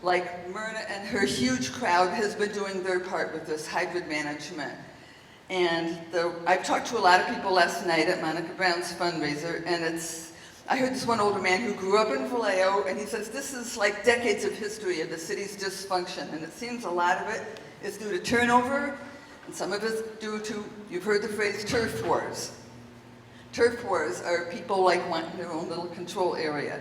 like Myrna and her huge crowd has been doing their part with this hybrid management. And I've talked to a lot of people last night at Monica Brown's fundraiser, and I heard this one older man who grew up in Vallejo, and he says this is like decades of history of the city's dysfunction, and it seems a lot of it is due to turnover, and some of it's due to, you've heard the phrase, turf wars. Turf wars are people like wanting their own little control area.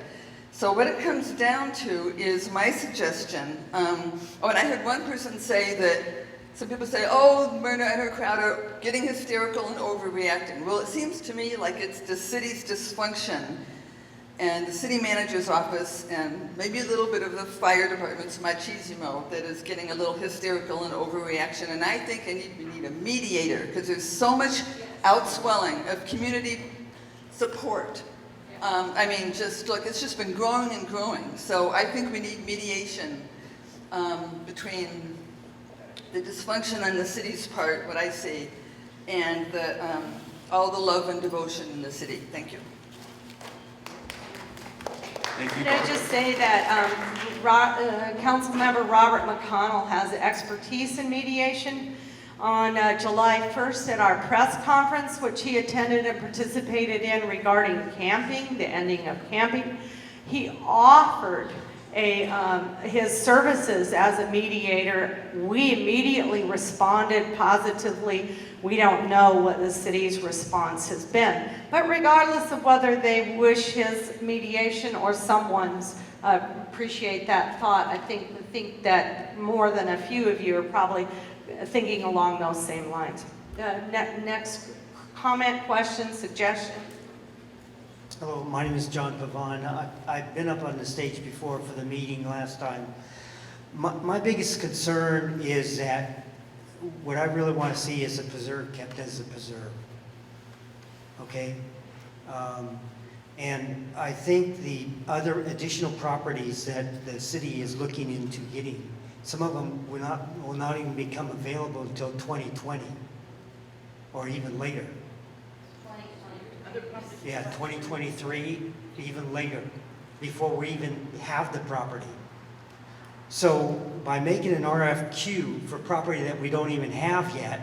So what it comes down to is my suggestion, and I heard one person say that, some people say, oh, Myrna and her crowd are getting hysterical and overreacting. Well, it seems to me like it's the city's dysfunction and the city manager's office and maybe a little bit of the fire department's machismo that is getting a little hysterical and overreaction. And I think we need a mediator, because there's so much outswelling of community support. I mean, just look, it's just been growing and growing. So I think we need mediation between the dysfunction on the city's part, what I see, and all the love and devotion in the city. Thank you. Thank you. Can I just say that Councilmember Robert McConnell has expertise in mediation. On July 1st at our press conference, which he attended and participated in regarding camping, the ending of camping, he offered his services as a mediator. We immediately responded positively. We don't know what the city's response has been. But regardless of whether they wish his mediation or someone's, appreciate that thought. I think that more than a few of you are probably thinking along those same lines. Next comment, question, suggestion? Hello, my name is John Pavon. I've been up on the stage before for the meeting last time. My biggest concern is that what I really want to see is a preserve kept as a preserve. Okay? And I think the other additional properties that the city is looking into getting, some of them will not even become available until 2020 or even later. Yeah, 2023, even later, before we even have the property. So by making an RFQ for property that we don't even have yet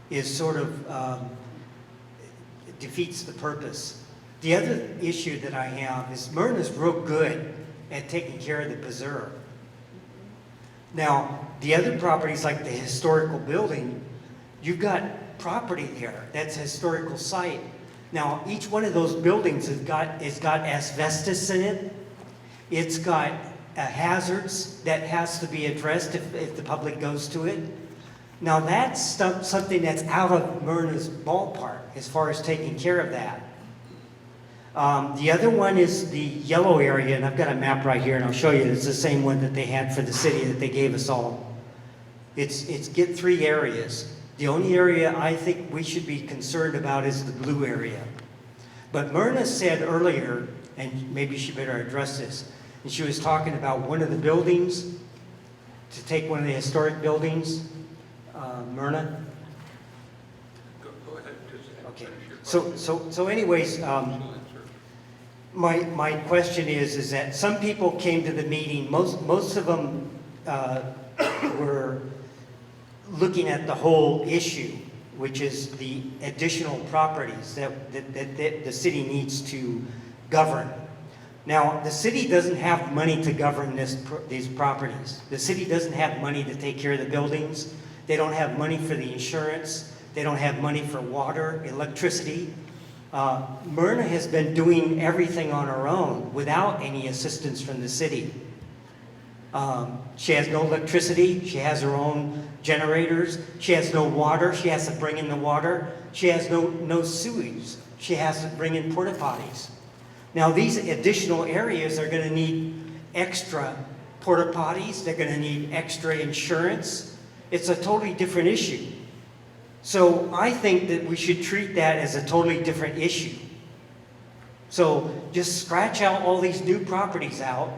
is sort of defeats the purpose. The other issue that I have is Myrna's real good at taking care of the preserve. Now, the other properties like the historical building, you've got property there that's a historical site. Now, each one of those buildings has got asbestos in it. It's got hazards that has to be addressed if the public goes to it. Now, that's something that's out of Myrna's ballpark as far as taking care of that. The other one is the yellow area, and I've got a map right here, and I'll show you. It's the same one that they had for the city that they gave us all. It's get 3 areas. The only area I think we should be concerned about is the blue area. But Myrna said earlier, and maybe she better address this, and she was talking about one of the buildings, to take one of the historic buildings. Myrna? Go ahead. Okay. So anyways, my question is that some people came to the meeting, most of them were looking at the whole issue, which is the additional properties that the city needs to govern. Now, the city doesn't have money to govern these properties. The city doesn't have money to take care of the buildings. They don't have money for the insurance. They don't have money for water, electricity. Myrna has been doing everything on her own without any assistance from the city. She has no electricity. She has her own generators. She has no water. She has to bring in the water. She has no sewage. She has to bring in porta potties. Now, these additional areas are going to need extra porta potties. They're going to need extra insurance. It's a totally different issue. So I think that we should treat that as a totally different issue. So just scratch out all these new properties out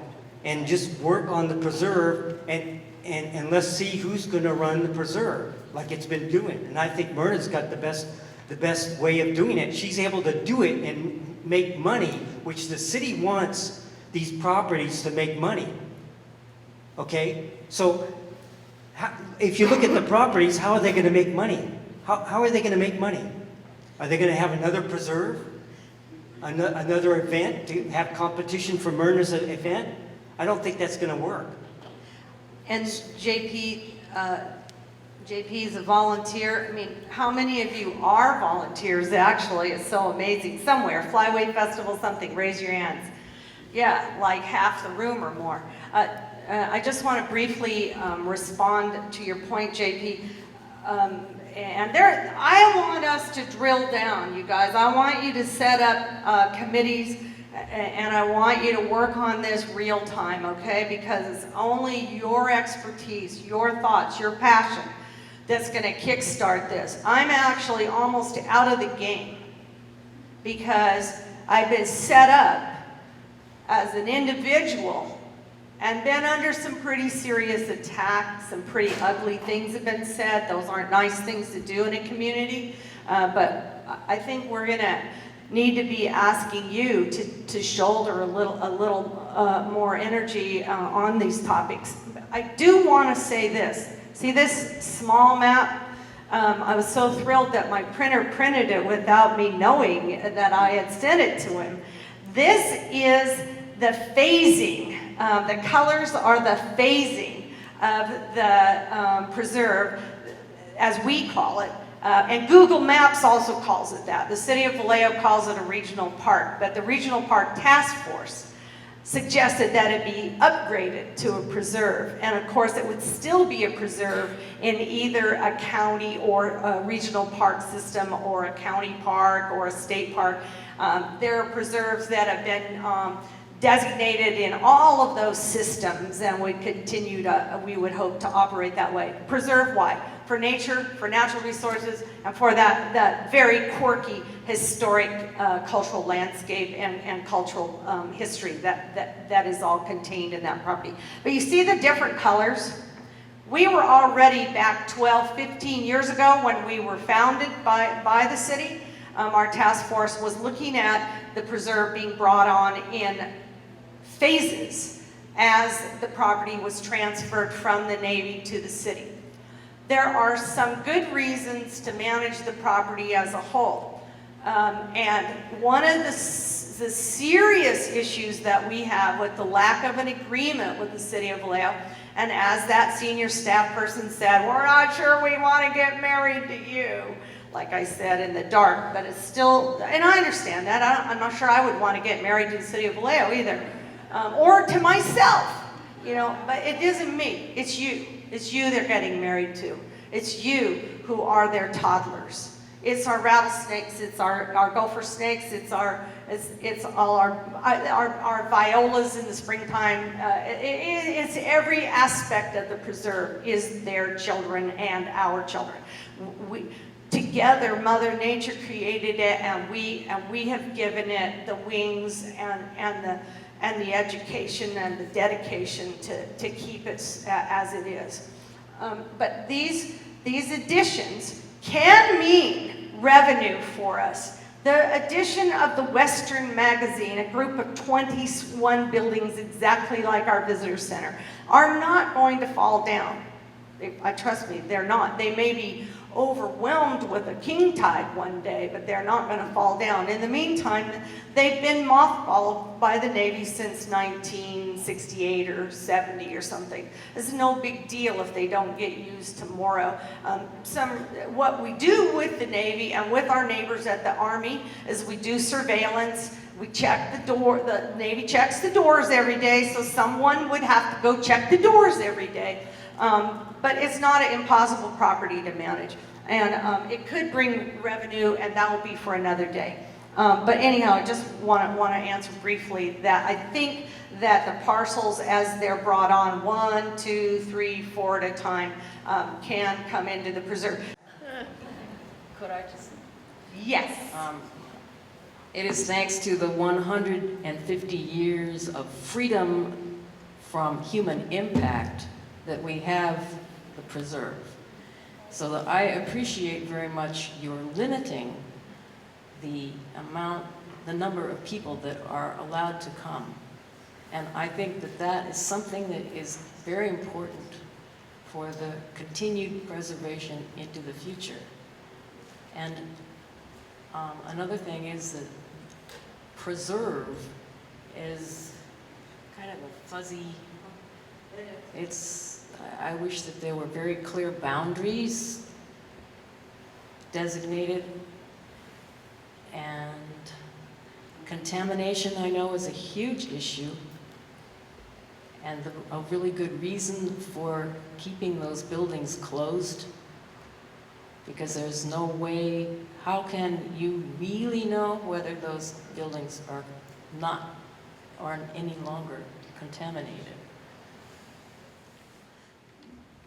and just work on the preserve, and let's see who's going to run the preserve like it's been doing. And I think Myrna's got the best way of doing it. She's able to do it and make money, which the city wants these properties to make money. Okay? So if you look at the properties, how are they going to make money? How are they going to make money? Are they going to have another preserve? Another event to have competition for Myrna's event? I don't think that's going to work. And JP is a volunteer. I mean, how many of you are volunteers actually? It's so amazing. Somewhere, Flyway Festival, something, raise your hands. Yeah, like half the room or more. I just want to briefly respond to your point, JP. I want us to drill down, you guys. I want you to set up committees, and I want you to work on this real time, okay? Because it's only your expertise, your thoughts, your passion that's going to kickstart this. I'm actually almost out of the game because I've been set up as an individual and been under some pretty serious attacks. Some pretty ugly things have been said. Those aren't nice things to do in a community. But I think we're going to need to be asking you to shoulder a little more energy on these topics. I do want to say this. See this small map? I was so thrilled that my printer printed it without me knowing that I had sent it to him. This is the phasing. The colors are the phasing of the preserve, as we call it. And Google Maps also calls it that. The city of Vallejo calls it a regional park, but the Regional Park Task Force suggested that it be upgraded to a preserve. And of course, it would still be a preserve in either a county or a regional park system, or a county park or a state park. There are preserves that have been designated in all of those systems, and we would hope to operate that way. Preserve why? for nature, for natural resources, and for that very quirky historic cultural landscape and cultural history that is all contained in that property. But you see the different colors? We were already back 12, 15 years ago when we were founded by the city. Our task force was looking at the preserve being brought on in phases as the property was transferred from the Navy to the city. There are some good reasons to manage the property as a whole. And one of the serious issues that we have with the lack of an agreement with the city of Vallejo, and as that senior staff person said, we're not sure we want to get married to you, like I said, in the dark, but it's still, and I understand that. I'm not sure I would want to get married to the city of Vallejo either, or to myself, you know, but it isn't me, it's you. It's you they're getting married to. It's you who are their toddlers. It's our rattlesnakes, it's our gopher snakes, it's all our violas in the springtime. It's every aspect of the preserve is their children and our children. Together, Mother Nature created it, and we have given it the wings and the education and the dedication to keep it as it is. But these additions can mean revenue for us. The addition of the Western Magazine, a group of 21 buildings exactly like our visitor center, are not going to fall down. Trust me, they're not. They may be overwhelmed with a king tide one day, but they're not going to fall down. In the meantime, they've been mothballed by the Navy since 1968 or 70 or something. It's no big deal if they don't get used tomorrow. What we do with the Navy and with our neighbors at the Army is we do surveillance. We check the door. The Navy checks the doors every day, so someone would have to go check the doors every day. But it's not an impossible property to manage. And it could bring revenue, and that will be for another day. But anyhow, I just want to answer briefly that I think that the parcels, as they're brought on 1, 2, 3, 4 at a time, can come into the preserve. Could I just? Yes. It is thanks to the 150 years of freedom from human impact that we have the preserve. So that I appreciate very much your limiting the number of people that are allowed to come. And I think that that is something that is very important for the continued preservation into the future. And another thing is that preserve is kind of a fuzzy, I wish that there were very clear boundaries designated, and contamination, I know, is a huge issue, and a really good reason for keeping those buildings closed, because there's no way, how can you really know whether those buildings are any longer contaminated?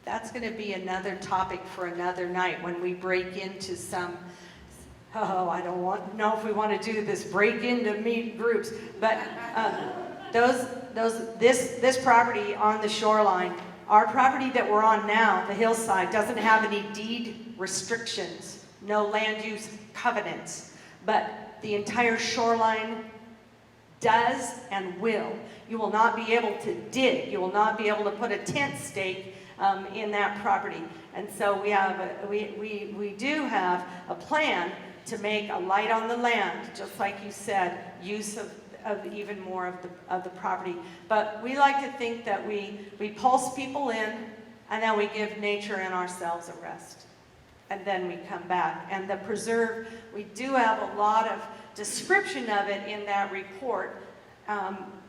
That's going to be another topic for another night when we break into some, I don't know if we want to do this break into meet groups, but this property on the shoreline, our property that we're on now, the hillside, doesn't have any deed restrictions, no land use covenants, but the entire shoreline does and will. You will not be able to dig, you will not be able to put a tent stake in that property. And so we do have a plan to make a light on the land, just like you said, use of even more of the property. But we like to think that we pulse people in, and then we give nature and ourselves a rest. And then we come back. And the preserve, we do have a lot of description of it in that report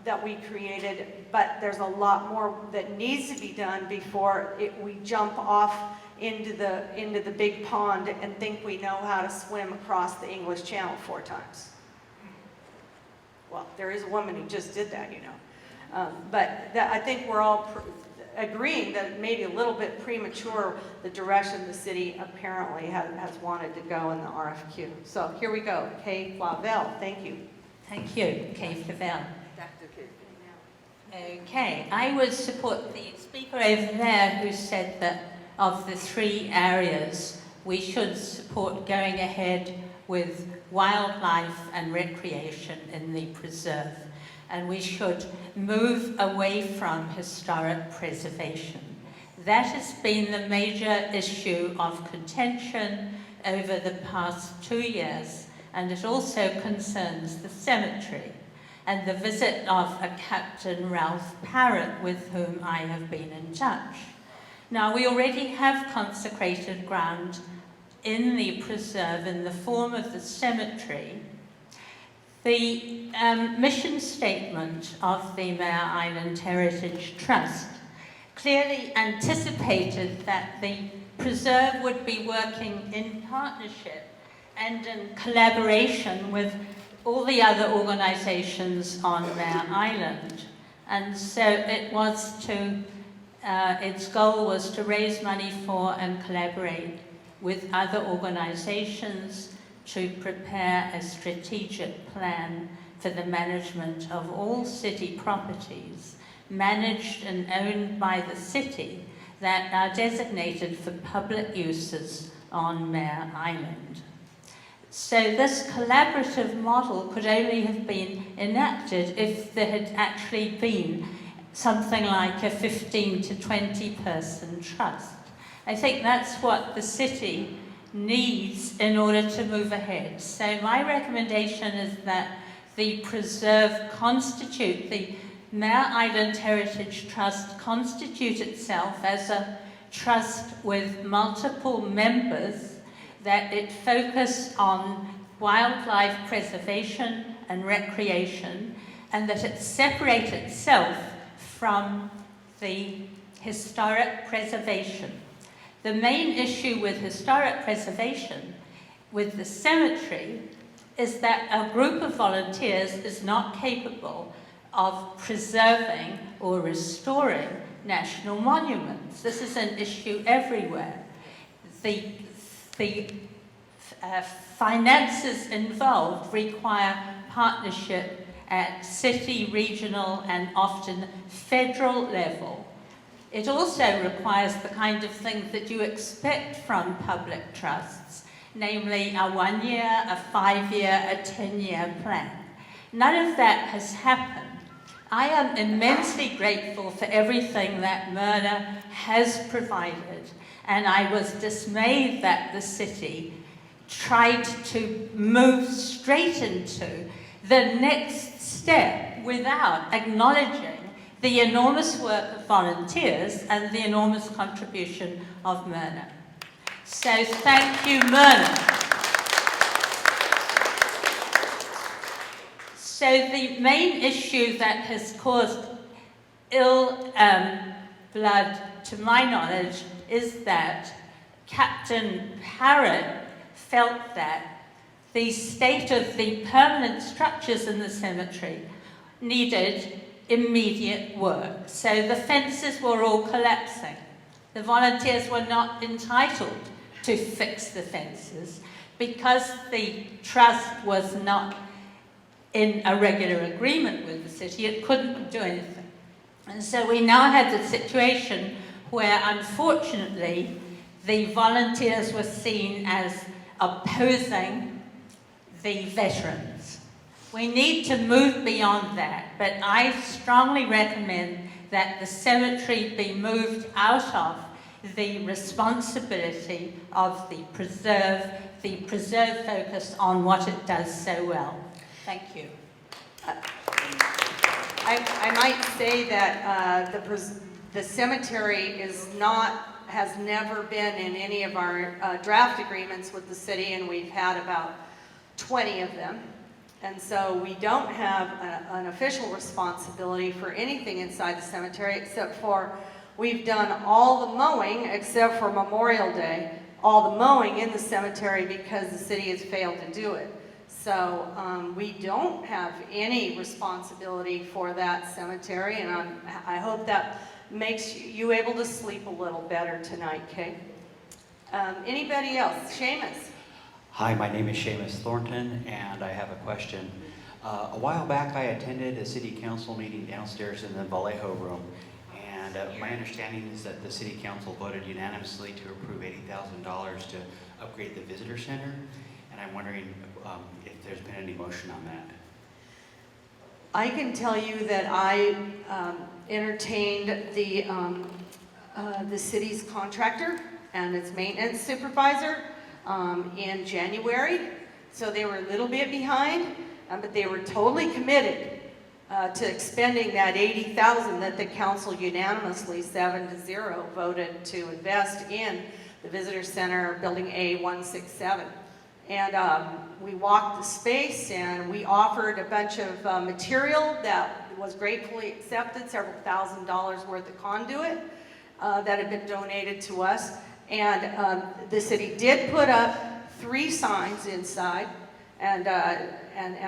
that we created, but there's a lot more that needs to be done before we jump off into the big pond and think we know how to swim across the English Channel 4 times. Well, there is a woman who just did that, you know. But I think we're all, agreeing that it may be a little bit premature, the direction the city apparently has wanted to go in the RFQ. So here we go. Kay Flavel, thank you. Thank you, Kay Flavel. Dr. Kay. Okay, I would support the speaker over there who said that of the 3 areas, we should support going ahead with wildlife and recreation in the preserve. And we should move away from historic preservation. That has been the major issue of contention over the past 2 years, and it also concerns the cemetery and the visit of a Captain Ralph Parrott with whom I have been in touch. Now, we already have consecrated ground in the preserve in the form of the cemetery. The mission statement of the Mare Island Heritage Trust clearly anticipated that the preserve would be working in partnership and in collaboration with all the other organizations on Mare Island. And so it was to, its goal was to raise money for and collaborate with other organizations to prepare a strategic plan for the management of all city properties managed and owned by the city that are designated for public uses on Mare Island. So this collaborative model could only have been enacted if there had actually been something like a 15 to 20 person trust. I think that's what the city needs in order to move ahead. So my recommendation is that the preserve constitute, the Mare Island Heritage Trust constitute itself as a trust with multiple members, that it focus on wildlife preservation and recreation, and that it separate itself from the historic preservation. The main issue with historic preservation with the cemetery is that a group of volunteers is not capable of preserving or restoring national monuments. This is an issue everywhere. The finances involved require partnership at city, regional, and often federal level. It also requires the kind of things that you expect from public trusts, namely a 1-year, a 5-year, a 10-year plan. None of that has happened. I am immensely grateful for everything that Myrna has provided, and I was dismayed that the city tried to move straight into the next step without acknowledging the enormous work of volunteers and the enormous contribution of Myrna. So thank you, Myrna. So the main issue that has caused ill blood, to my knowledge, is that Captain Parrott felt that the state of the permanent structures in the cemetery needed immediate work. So the fences were all collapsing. The volunteers were not entitled to fix the fences because the trust was not in a regular agreement with the city. It couldn't do anything. And so we now had the situation where, unfortunately, the volunteers were seen as opposing the veterans. We need to move beyond that, but I strongly recommend that the cemetery be moved out of the responsibility of the preserve focus on what it does so well. Thank you. I might say that the cemetery has never been in any of our draft agreements with the city, and we've had about 20 of them. And so we don't have an official responsibility for anything inside the cemetery, except for we've done all the mowing, except for Memorial Day, all the mowing in the cemetery because the city has failed to do it. So we don't have any responsibility for that cemetery, and I hope that makes you able to sleep a little better tonight, Kay. Anybody else? Seamus? Hi, my name is Seamus Thornton, and I have a question. A while back, I attended a city council meeting downstairs in the Vallejo room, and my understanding is that the city council voted unanimously to approve $80,000 to upgrade the visitor center, and I'm wondering if there's been any motion on that. I can tell you that I entertained the city's contractor and its maintenance supervisor in January. So they were a little bit behind, but they were totally committed to expending that $80,000 that the council unanimously 7-0 voted to invest in the visitor center, building A167. And we walked the space and we offered a bunch of material that was gratefully accepted, several $1,000s worth of conduit that had been donated to us. And the city did put up 3 signs inside and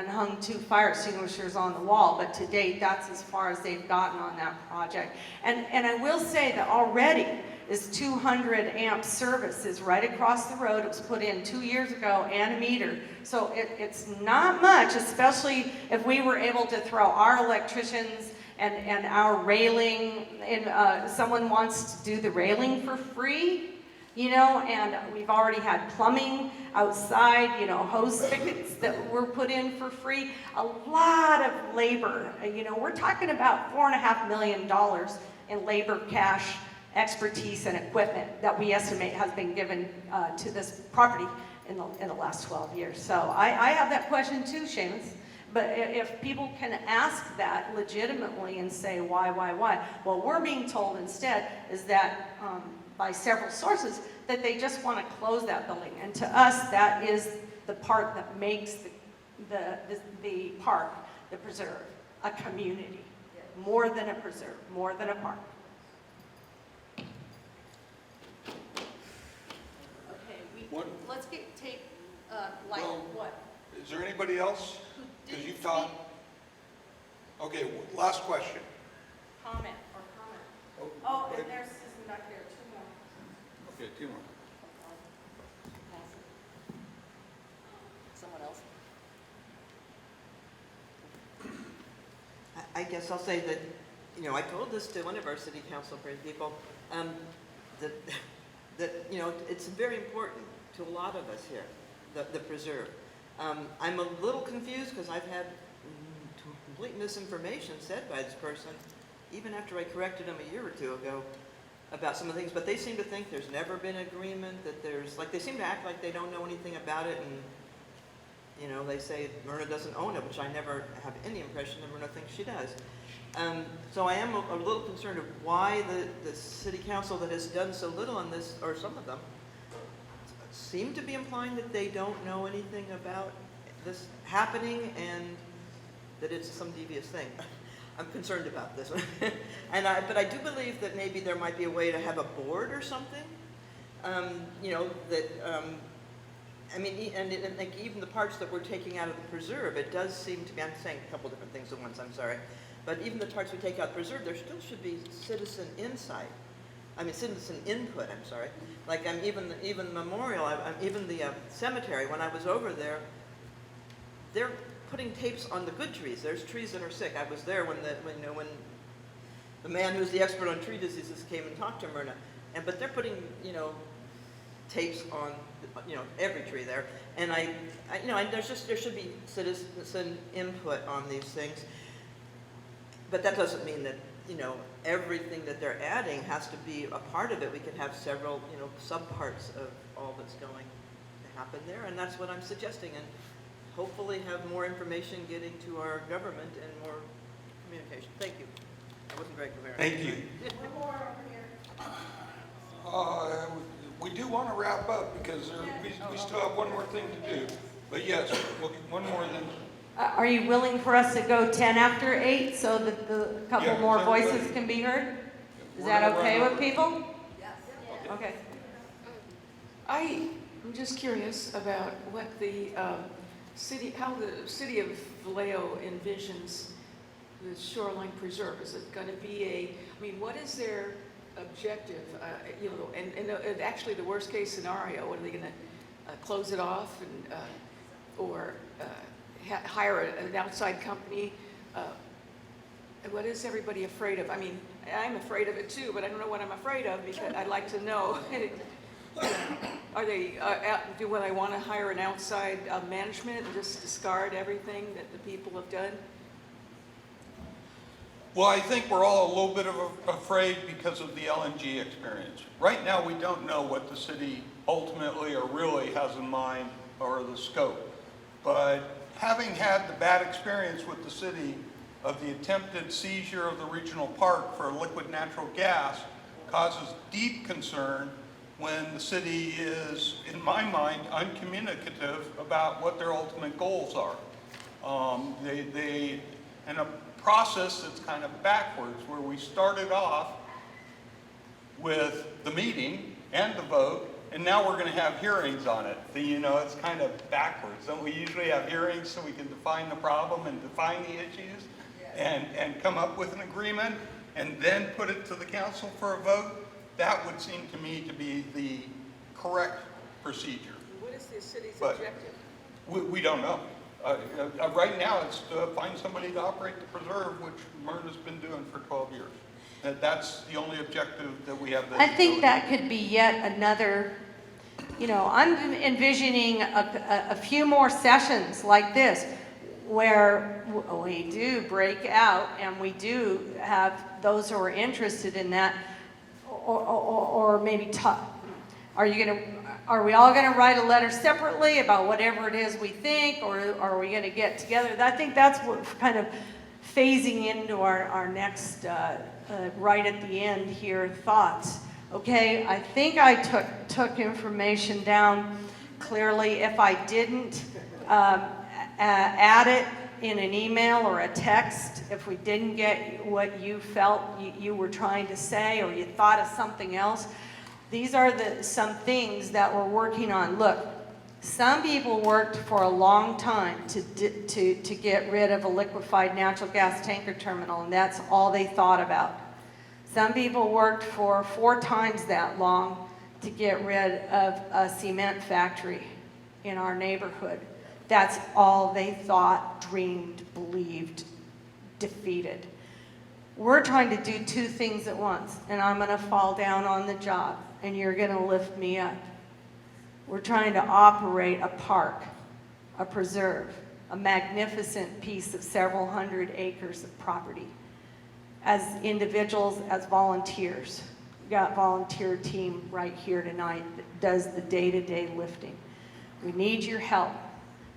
hung 2 fire extinguishers on the wall. But to date, that's as far as they've gotten on that project. And I will say that already this 200 amp service is right across the road. It was put in 2 years ago, and a meter. So it's not much, especially if we were able to throw our electricians and our railing, and someone wants to do the railing for free, you know, and we've already had plumbing outside, you know, hose spigots that were put in for free. A lot of labor, you know, we're talking about $4.5 million in labor, cash, expertise, and equipment that we estimate has been given to this property in the last 12 years. So I have that question too, Seamus. But if people can ask that legitimately and say, why? What we're being told instead is that by several sources that they just want to close that building. And to us, that is the part that makes the park, the preserve, a community. More than a preserve, more than a park. Okay, let's take like what? Is there anybody else? Because you've talked. Okay, last question. Comment. Oh, and there's Susan back there, 2 more. Okay, 2 more. Someone else? I guess I'll say that, you know, I told this to one of our city council people, that, you know, it's very important to a lot of us here, the preserve. I'm a little confused because I've had complete misinformation said by this person, even after I corrected them a year or 2 ago about some of the things, but they seem to think there's never been agreement, that there's, like, they seem to act like they don't know anything about it, and, you know, they say Myrna doesn't own it, which I never have any impression that Myrna thinks she does. So I am a little concerned of why the city council that has done so little on this, or some of them, seem to be implying that they don't know anything about this happening and that it's some devious thing. I'm concerned about this one. But I do believe that maybe there might be a way to have a board or something. You know, that, I mean, and like even the parts that we're taking out of the preserve, it does seem to be, I'm saying a couple different things at once, I'm sorry. But even the parts we take out of the preserve, there still should be citizen insight. I mean, citizen input, I'm sorry. Like even memorial, even the cemetery, when I was over there, they're putting tapes on the good trees. There's trees that are sick. I was there when the man who's the expert on tree diseases came and talked to Myrna. But they're putting, you know, tapes on, you know, every tree there. And you know, there should be citizen input on these things. But that doesn't mean that, you know, everything that they're adding has to be a part of it. We could have several, you know, subparts of all that's going to happen there, and that's what I'm suggesting, and hopefully have more information getting to our government and more communication. Thank you. I wasn't very clear. Thank you. One more over here. We do want to wrap up because we still have one more thing to do. But yes, one more then. Are you willing for us to go 10 after 8 so that the couple more voices everybody. can be heard? Is We're that gonna okay run with over. people? Yes. Okay. I'm just curious about what how the city of Vallejo envisions the shoreline preserve? Is it going to be I mean, what is their objective? You know, and actually the worst case scenario, what are they going to close it off and, or hire an outside company? What is everybody afraid of? I mean, I'm afraid of it too, but I don't know what I'm afraid of because I'd like to know. Are they, do I want to hire an outside management and just discard everything that the people have done? Well, I think we're all a little bit afraid because of the LNG experience. Right now, we don't know what the city ultimately or really has in mind or the scope. But having had the bad experience with the city of the attempted seizure of the regional park for liquid natural gas causes deep concern when the city is, in my mind, uncommunicative about what their ultimate goals are. In a process that's kind of backwards, where we started off with the meeting and the vote, and now we're going to have hearings on it. You know, it's kind of backwards. Don't we usually have hearings so we can define the problem and define the issues and come up with an agreement and then put it to the council for a vote? That would seem to me to be the correct procedure. What is the city's But objective? we don't know. Right now, it's to find somebody to operate the preserve, which Myrna's been doing for 12 years. That's the only objective that we have. I think that could be yet another, you know, I'm envisioning a few more sessions like this where we do break out and we do have those who are interested in that, or maybe talk. Are we all going to write a letter separately about whatever it is we think, or are we going to get together? I think that's what kind of phasing into our next, right at the end here, thoughts. Okay, I think I took information down clearly. If I didn't, add it in an email or a text. If we didn't get what you felt you were trying to say, or you thought of something else, these are some things that we're working on. Look, some people worked for a long time to get rid of a liquefied natural gas tanker terminal, and that's all they thought about. Some people worked for 4 times that long to get rid of a cement factory in our neighborhood. That's all they thought, dreamed, believed, defeated. We're trying to do 2 things at once, and I'm going to fall down on the job, and you're going to lift me up. We're trying to operate a park, a preserve, a magnificent piece of several hundred acres of property. As individuals, as volunteers. We've got a volunteer team right here tonight that does the day-to-day lifting. We need your help,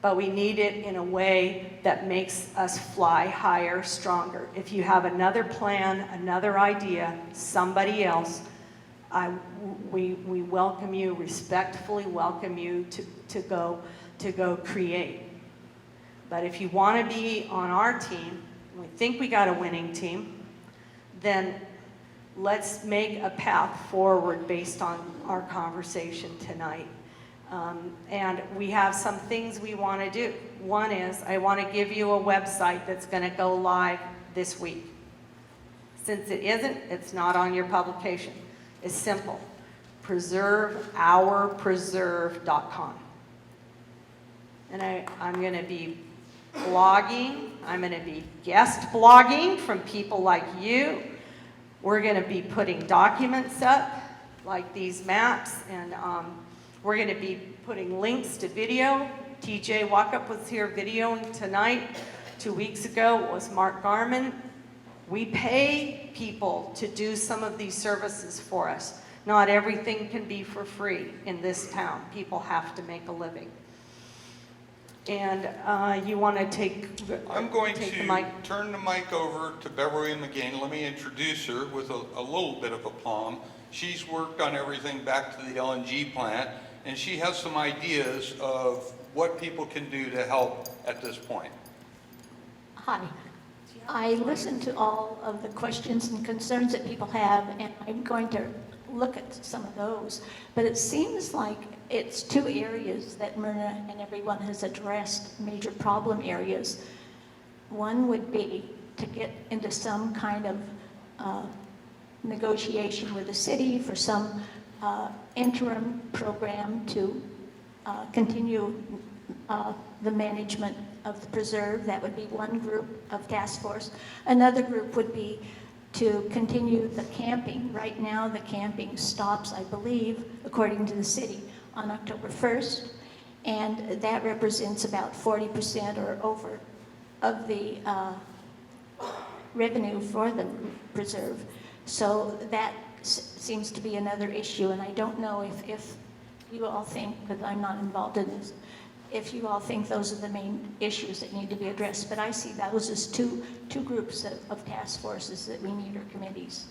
but we need it in a way that makes us fly higher, stronger. If you have another plan, another idea, somebody else, we welcome you, respectfully welcome you to go create. But if you want to be on our team, we think we got a winning team, then let's make a path forward based on our conversation tonight. And we have some things we want to do. One is, I want to give you a website that's going to go live this week. Since it isn't, it's not on your publication. It's simple. preserveourpreserve.com. And I'm going to be blogging. I'm going to be guest blogging from people like you. We're going to be putting documents up, like these maps, and we're going to be putting links to video. TJ Walkup was here videoing tonight. 2 weeks ago it was Mark Garman. We pay people to do some of these services for us. Not everything can be for free in this town. People have to make a living. And you want to take I'm going take to the mic. turn the mic over to Beverly McGain. Let me introduce her with a little bit of aplomb. She's worked on everything back to the LNG plant, and she has some ideas of what people can do to help at this point. Hi. I listened to all of the questions and concerns that people have, and I'm going to look at some of those. But it seems like it's 2 areas that Myrna and everyone has addressed, major problem areas. One would be to get into some kind of negotiation with the city for some interim program to continue the management of the preserve. That would be one group of task force. Another group would be to continue the camping. Right now, the camping stops, I believe, according to the city, on October 1st, and that represents about 40% or over of the revenue for the preserve. So that seems to be another issue, and I don't know if you all think, because I'm not involved in this, if you all think those are the main issues that need to be addressed. But I see those as two groups of task forces that we need, or committees.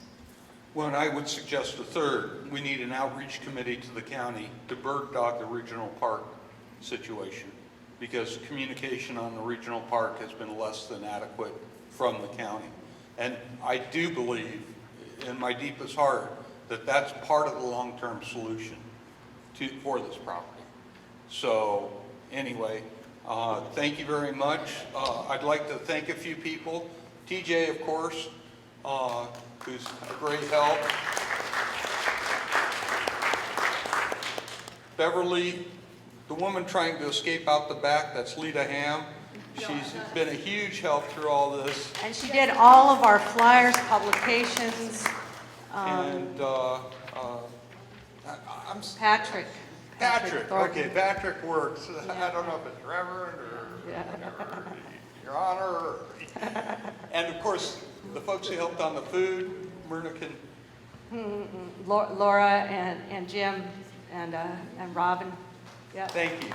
Well, and I would suggest a third. We need an outreach committee to the county to bird dog the regional park situation, because communication on the regional park has been less than adequate from the county. And I do believe in my deepest heart that that's part of the long-term solution for this property. So anyway, thank you very much. I'd like to thank a few people. TJ, of course, who's a great help. Beverly, the woman trying to escape out the back, that's Lita Ham. She's been a huge help through all this. And she did all of our flyers, publications. And I'm Patrick. Okay, Patrick works. I don't know if it's Reverend or Your Honor. Or and of course, the folks who helped on the food, Myrna can. Laura and Jim and Robin. Yeah. Thank you.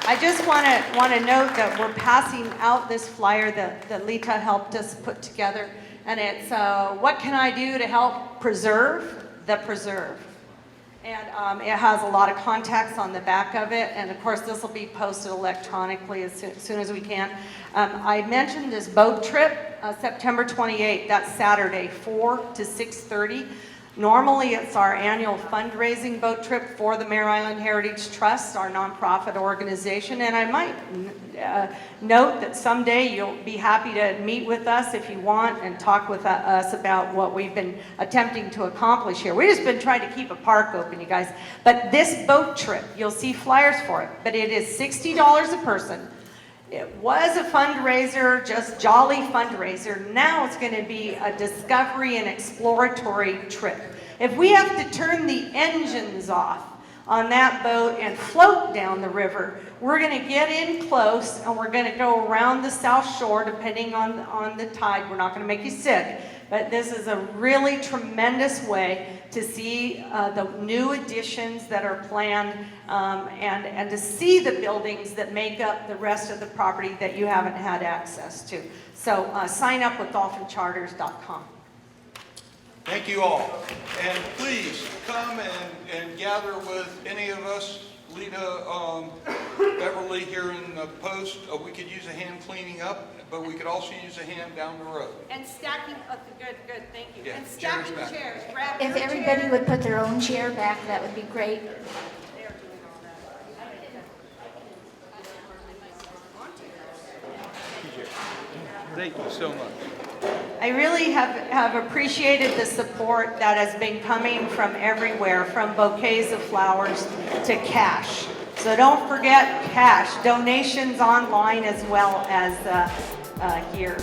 I just want to note that we're passing out this flyer that Lita helped us put together, and it's what can I do to help preserve the preserve? And it has a lot of contacts on the back of it, and of course this will be posted electronically as soon as we can. I mentioned this boat trip, September 28th, that's Saturday, 4 to 6:30. Normally it's our annual fundraising boat trip for the Mare Island Heritage Trust, our nonprofit organization, and I might note that someday you'll be happy to meet with us if you want and talk with us about what we've been attempting to accomplish here. We've just been trying to keep a park open, you guys. But this boat trip, you'll see flyers for it, but it is $60 a person. It was a fundraiser, just jolly fundraiser. Now it's going to be a discovery and exploratory trip. If we have to turn the engines off on that boat and float down the river, we're going to get in close and we're going to go around the South Shore, depending on the tide. We're not going to make you sick, but this is a really tremendous way to see the new additions that are planned and to see the buildings that make up the rest of the property that you haven't had access to. So sign up with dolphincharters.com. Thank you all. And please come and gather with any of us. Lita, Beverly here in the post. We could use a hand cleaning up, but we could also use a hand down the road. And stacking, good, thank you. Yeah, And stacking chairs back. chairs. Grab If your everybody chair. would put their own chair back, that would be great. Thank you so much. I really have appreciated the support that has been coming from everywhere, from bouquets of flowers to cash. So don't forget cash, donations online as well as here.